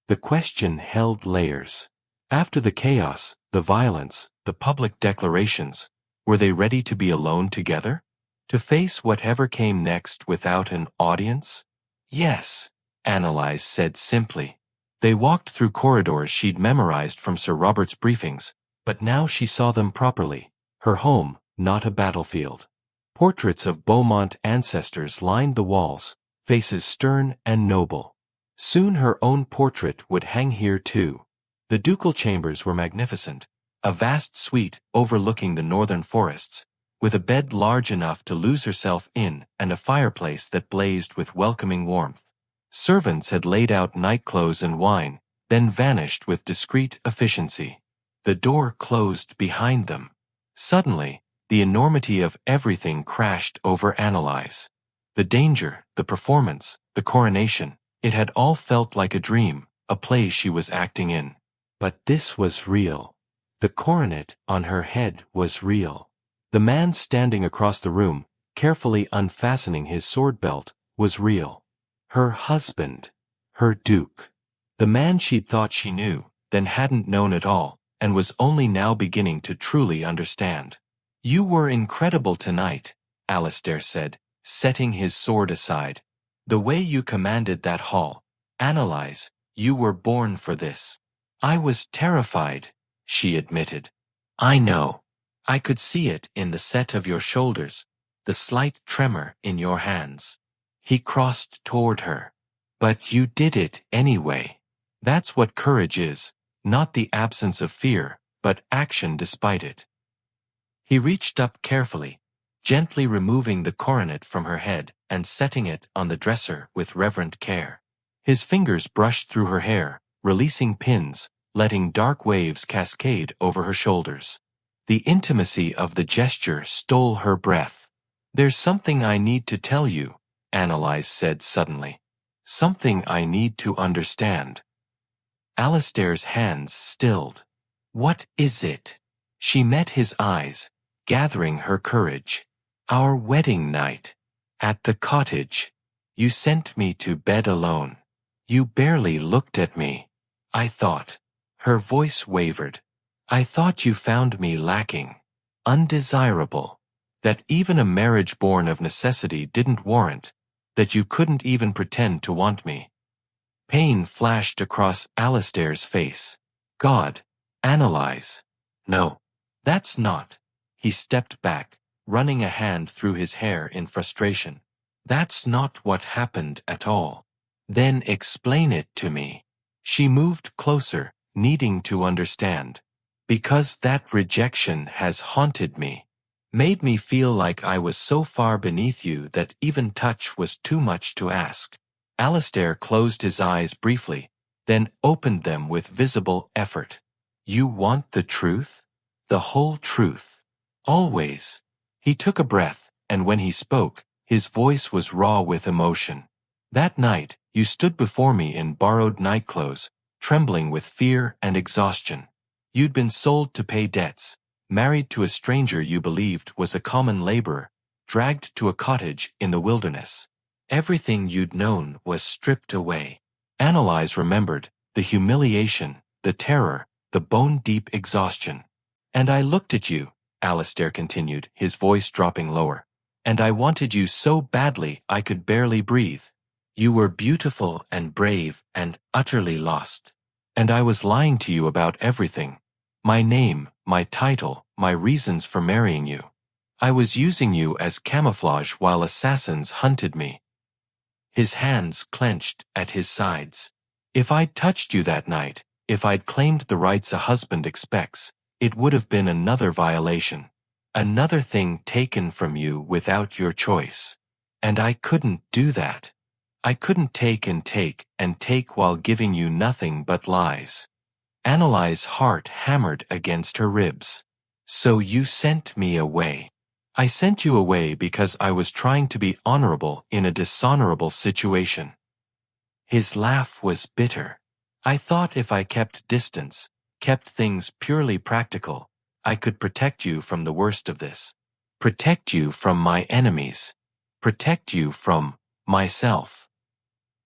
The question held layers. After the chaos, the violence, the public declarations, were they ready to be alone together? To face whatever came next without an audience? "Yes," Anelise said simply. They walked through corridors she'd memorized from Sir Robert's briefings, but now she saw them properly. Her home, not a battlefield. Portraits of Beaumont ancestors lined the walls, faces stern and noble. Soon her own portrait would hang here too. The ducal chambers were magnificent, a vast suite overlooking the northern forests, with a bed large enough to lose herself in and a fireplace that blazed with welcoming warmth. Servants had laid out nightclothes and wine, then vanished with discreet efficiency. The door closed behind them. Suddenly, the enormity of everything crashed over Anelise. The danger, the performance, the coronation, it had all felt like a dream, a play she was acting in. But this was real. The coronet on her head was real. The man standing across the room, carefully unfastening his sword belt, was real. Her husband. Her Duke. The man she'd thought she knew, then hadn't known at all, and was only now beginning to truly understand. "You were incredible tonight," Alastair said, setting his sword aside. "The way you commanded that hall. Anelise, you were born for this." "I was terrified," she admitted. "I know. I could see it in the set of your shoulders, the slight tremor in your hands." He crossed toward her. "But you did it anyway. That's what courage is, not the absence of fear, but action despite it." He reached up carefully, gently removing the coronet from her head and setting it on the dresser with reverent care. His fingers brushed through her hair, releasing pins, letting dark waves cascade over her shoulders. The intimacy of the gesture stole her breath. "There's something I need to tell you," Anelise said suddenly. "Something I need to understand." Alastair's hands stilled. "What is it?" She met his eyes, gathering her courage. "Our wedding night. At the cottage. You sent me to bed alone. You barely looked at me. I thought." Her voice wavered. "I thought you found me lacking. Undesirable. That even a marriage born of necessity didn't warrant. That you couldn't even pretend to want me." Pain flashed across Alastair's face. "God. Anelise. No. That's not." He stepped back, running a hand through his hair in frustration. "That's not what happened at all." "Then explain it to me." She moved closer, needing to understand. "Because that rejection has haunted me. Made me feel like I was so far beneath you that even touch was too much to ask." Alastair closed his eyes briefly, then opened them with visible effort. "You want the truth? The whole truth? Always?" He took a breath, and when he spoke, his voice was raw with emotion. "That night, you stood before me in borrowed nightclothes, trembling with fear and exhaustion. You'd been sold to pay debts, married to a stranger you believed was a common laborer, dragged to a cottage in the wilderness. Everything you'd known was stripped away. Anelise remembered the humiliation, the terror, the bone-deep exhaustion. And I looked at you, Alistair continued, his voice dropping lower. And I wanted you so badly I could barely breathe. You were beautiful and brave and utterly lost. And I was lying to you about everything. My name, my title, my reasons for marrying you. I was using you as camouflage while assassins hunted me. His hands clenched at his sides. If I'd touched you that night, if I'd claimed the rights a husband expects, it would have been another violation. Another thing taken from you without your choice. And I couldn't do that. I couldn't take and take while giving you nothing but lies. Anelise's heart hammered against her ribs. So you sent me away. I sent you away because I was trying to be honorable in a dishonorable situation. His laugh was bitter. I thought if I kept distance, kept things purely practical, I could protect you from the worst of this. Protect you from my enemies. Protect you from myself.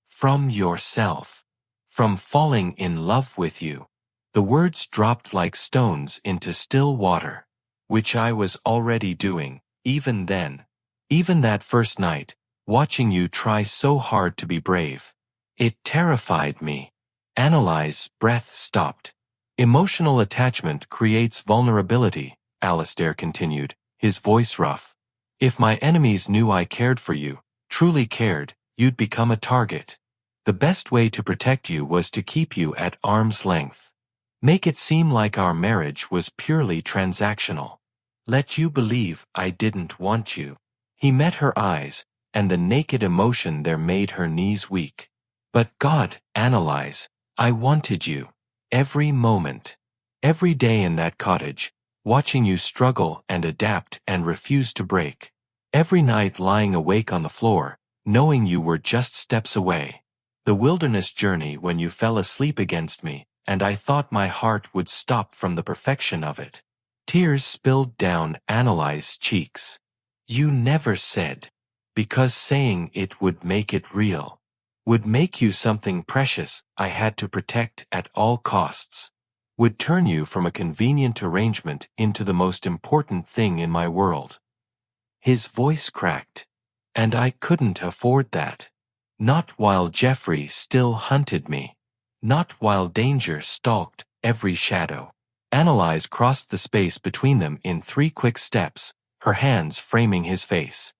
From yourself. From falling in love with you. The words dropped like stones into still water, which I was already doing, even then. Even that first night, watching you try so hard to be brave. It terrified me. Anelise's breath stopped. Emotional attachment creates vulnerability, Alistair continued, his voice rough. If my enemies knew I cared for you, truly cared, you'd become a target. The best way to protect you was to keep you at arm's length. Make it seem like our marriage was purely transactional. Let you believe I didn't want you. He met her eyes, and the naked emotion there made her knees weak. But God, Anelise, I wanted you. Every moment. Every day in that cottage, watching you struggle and adapt and refuse to break. Every night lying awake on the floor, knowing you were just steps away. The wilderness journey when you fell asleep against me, and I thought my heart would stop from the perfection of it. Tears spilled down Anelise's cheeks. You never said. Because saying it would make it real. Would make you something precious I had to protect at all costs. Would turn you from a convenient arrangement into the most important thing in my world. His voice cracked. And I couldn't afford that. Not while Geoffrey still hunted me. Not while danger stalked every shadow. Anelise crossed the space between them in 3 quick steps, her hands framing his face.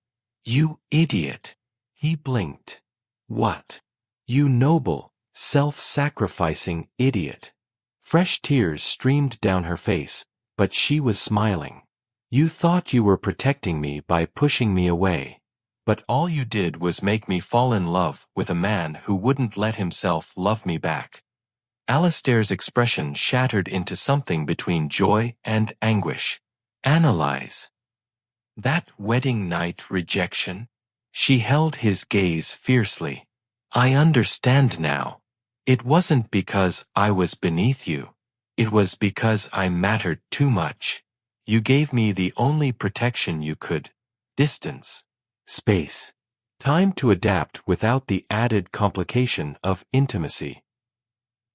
You idiot. He blinked. What? You noble, self-sacrificing idiot. Fresh tears streamed down her face, but she was smiling. You thought you were protecting me by pushing me away. But all you did was make me fall in love with a man who wouldn't let himself love me back. Alistair's expression shattered into something between joy and anguish. Anelise. That wedding night rejection? She held his gaze fiercely. I understand now. It wasn't because I was beneath you. It was because I mattered too much. You gave me the only protection you could. Distance. Space. Time to adapt without the added complication of intimacy.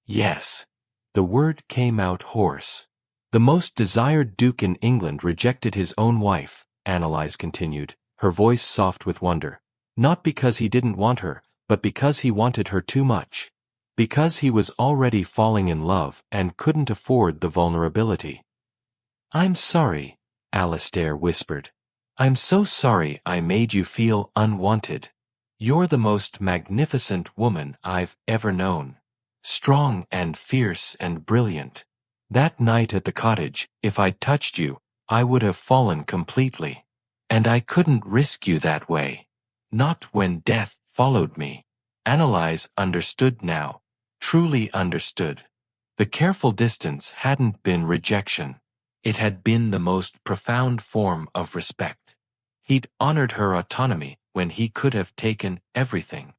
Yes. The word came out hoarse. The most desired duke in England rejected his own wife, Anelise continued, her voice soft with wonder. Not because he didn't want her, but because he wanted her too much. Because he was already falling in love and couldn't afford the vulnerability. I'm sorry, Alistair whispered. I'm so sorry I made you feel unwanted. You're the most magnificent woman I've ever known. Strong and fierce and brilliant. That night at the cottage, if I'd touched you, I would have fallen completely. And I couldn't risk you that way. Not when death followed me. Anelise understood now. Truly understood. The careful distance hadn't been rejection. It had been the most profound form of respect. He'd honored her autonomy when he could have taken everything.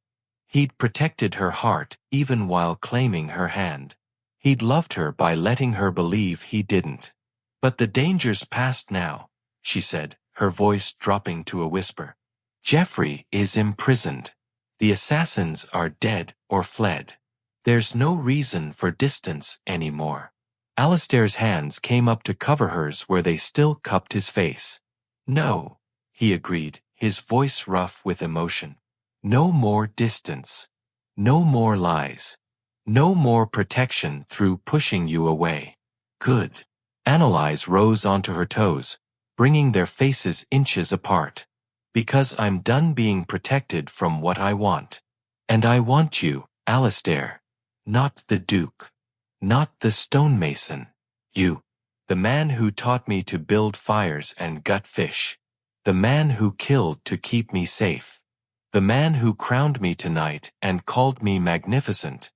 He'd protected her heart even while claiming her hand. He'd loved her by letting her believe he didn't. But the danger's past now, she said, her voice dropping to a whisper. Geoffrey is imprisoned. The assassins are dead or fled. There's no reason for distance anymore. Alistair's hands came up to cover hers where they still cupped his face. No, he agreed, his voice rough with emotion. No more distance. No more lies. No more protection through pushing you away. Good. Anelise rose onto her toes, bringing their faces inches apart. Because I'm done being protected from what I want. And I want you, Alistair. Not the Duke. Not the stonemason. You. The man who taught me to build fires and gut fish. The man who killed to keep me safe. The man who crowned me tonight and called me magnificent.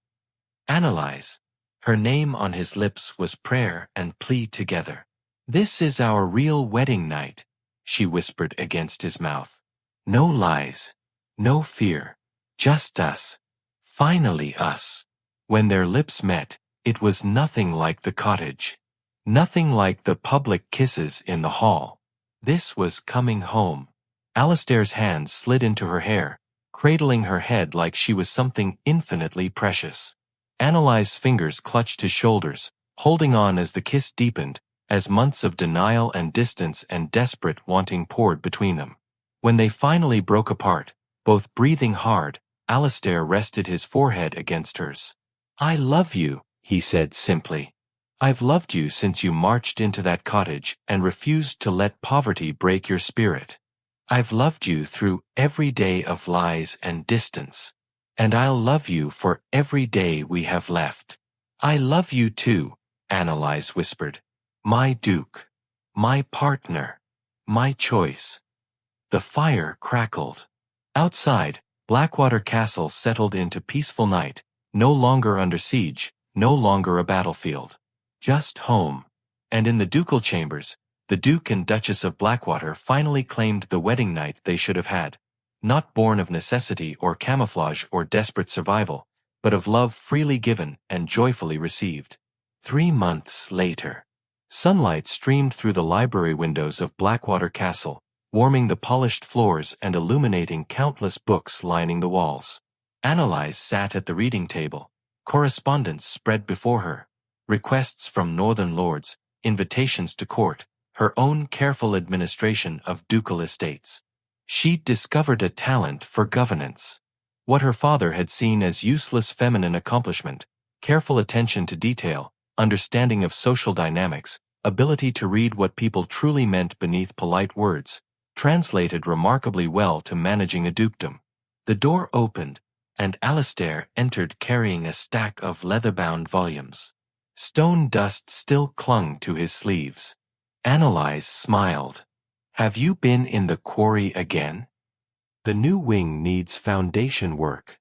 Anelise. Her name on his lips was prayer and plea together. This is our real wedding night, she whispered against his mouth. No lies. No fear. Just us. Finally us. When their lips met, it was nothing like the cottage. Nothing like the public kisses in the hall. This was coming home. Alistair's hands slid into her hair, cradling her head like she was something infinitely precious. Anelise's fingers clutched his shoulders, holding on as the kiss deepened, as months of denial and distance and desperate wanting poured between them. When they finally broke apart, both breathing hard, Alistair rested his forehead against hers. I love you, he said simply. I've loved you since you marched into that cottage and refused to let poverty break your spirit. I've loved you through every day of lies and distance. And I'll love you for every day we have left. I love you too, Anelise whispered. My Duke. My partner. My choice. The fire crackled. Outside, Blackwater Castle settled into peaceful night, no longer under siege, no longer a battlefield. Just home. And in the ducal chambers, the Duke and Duchess of Blackwater finally claimed the wedding night they should have had. Not born of necessity or camouflage or desperate survival, but of love freely given and joyfully received. 3 months later. Sunlight streamed through the library windows of Blackwater Castle, warming the polished floors and illuminating countless books lining the walls. Anelise sat at the reading table, correspondence spread before her, requests from northern lords, invitations to court, her own careful administration of ducal estates. She'd discovered a talent for governance. What her father had seen as useless feminine accomplishment, careful attention to detail, understanding of social dynamics, ability to read what people truly meant beneath polite words, translated remarkably well to managing a dukedom. The door opened, and Alistair entered carrying a stack of leather-bound volumes. Stone dust still clung to his sleeves. Anelise smiled. Have you been in the quarry again? The new wing needs foundation work.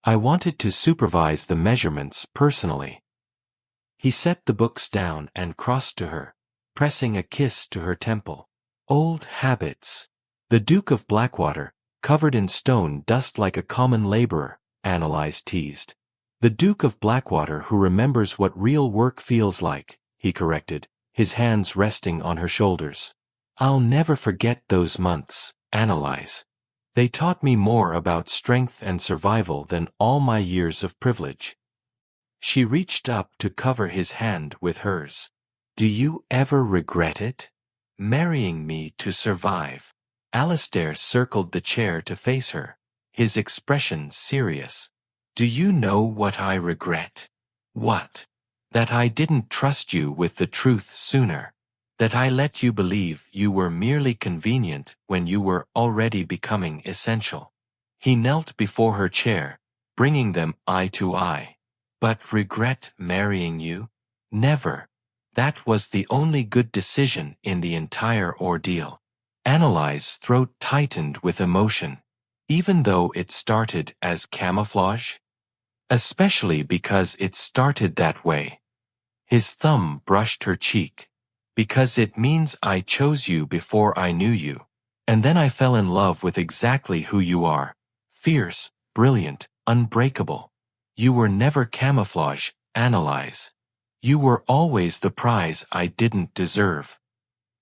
I wanted to supervise the measurements personally. He set the books down and crossed to her, pressing a kiss to her temple. Old habits. The Duke of Blackwater, covered in stone dust like a common laborer, Anelise teased. The Duke of Blackwater who remembers what real work feels like, he corrected, his hands resting on her shoulders. I'll never forget those months, Anelise. They taught me more about strength and survival than all my years of privilege. She reached up to cover his hand with hers. Do you ever regret it? Marrying me to survive. Alistair circled the chair to face her, his expression serious. Do you know what I regret? What? That I didn't trust you with the truth sooner. That I let you believe you were merely convenient when you were already becoming essential. He knelt before her chair, bringing them eye to eye. But regret marrying you? Never. That was the only good decision in the entire ordeal. Anelise's throat tightened with emotion, even though it started as camouflage. Especially because it started that way. His thumb brushed her cheek. Because it means I chose you before I knew you. And then I fell in love with exactly who you are. Fierce, brilliant, unbreakable. You were never camouflage, Anelise. You were always the prize I didn't deserve.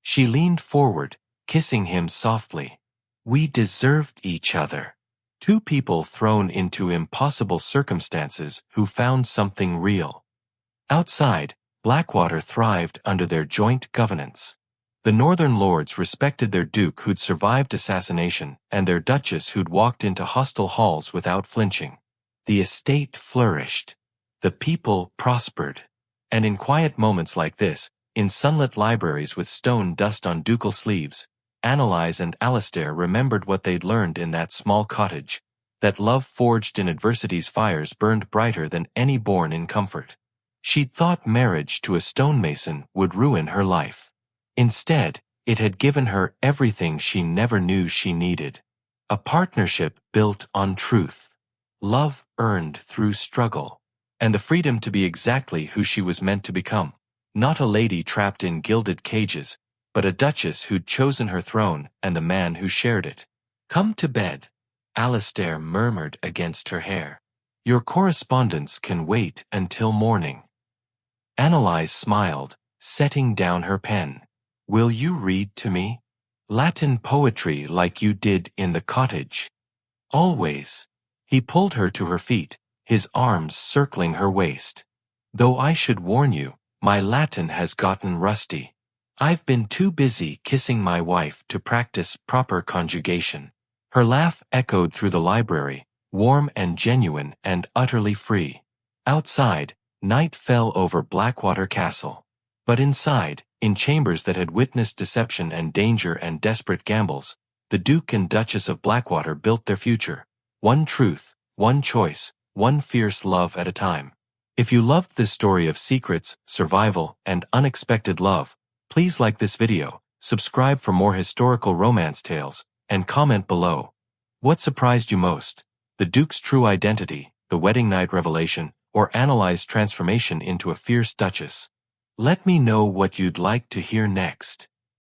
She leaned forward, kissing him softly. We deserved each other. Two people thrown into impossible circumstances who found something real. Outside, Blackwater thrived under their joint governance. The northern lords respected their duke who'd survived assassination and their duchess who'd walked into hostile halls without flinching. The estate flourished. The people prospered. And in quiet moments like this, in sunlit libraries with stone dust on ducal sleeves, Anelise and Alistair remembered what they'd learned in that small cottage, that love forged in adversity's fires burned brighter than any born in comfort. She'd thought marriage to a stonemason would ruin her life. Instead, it had given her everything she never knew she needed. A partnership built on truth. Love earned through struggle. And the freedom to be exactly who she was meant to become. Not a lady trapped in gilded cages, but a duchess who'd chosen her throne and the man who shared it. Come to bed, Alistair murmured against her hair. Your correspondence can wait until morning. Anelise smiled, setting down her pen. Will you read to me? Latin poetry like you did in the cottage. Always. He pulled her to her feet, his arms circling her waist. Though I should warn you, my Latin has gotten rusty. I've been too busy kissing my wife to practice proper conjugation. Her laugh echoed through the library, warm and genuine and utterly free. Outside, night fell over Blackwater Castle. But inside, in chambers that had witnessed deception and danger and desperate gambles, the Duke and Duchess of Blackwater built their future. One truth, one choice, one fierce love at a time. If you loved this story of secrets, survival, and unexpected love, please like this video, subscribe for more historical romance tales, and comment below. What surprised you most? The Duke's true identity, the wedding night revelation, or Anelise's transformation into a fierce duchess? Let me know what you'd like to hear next.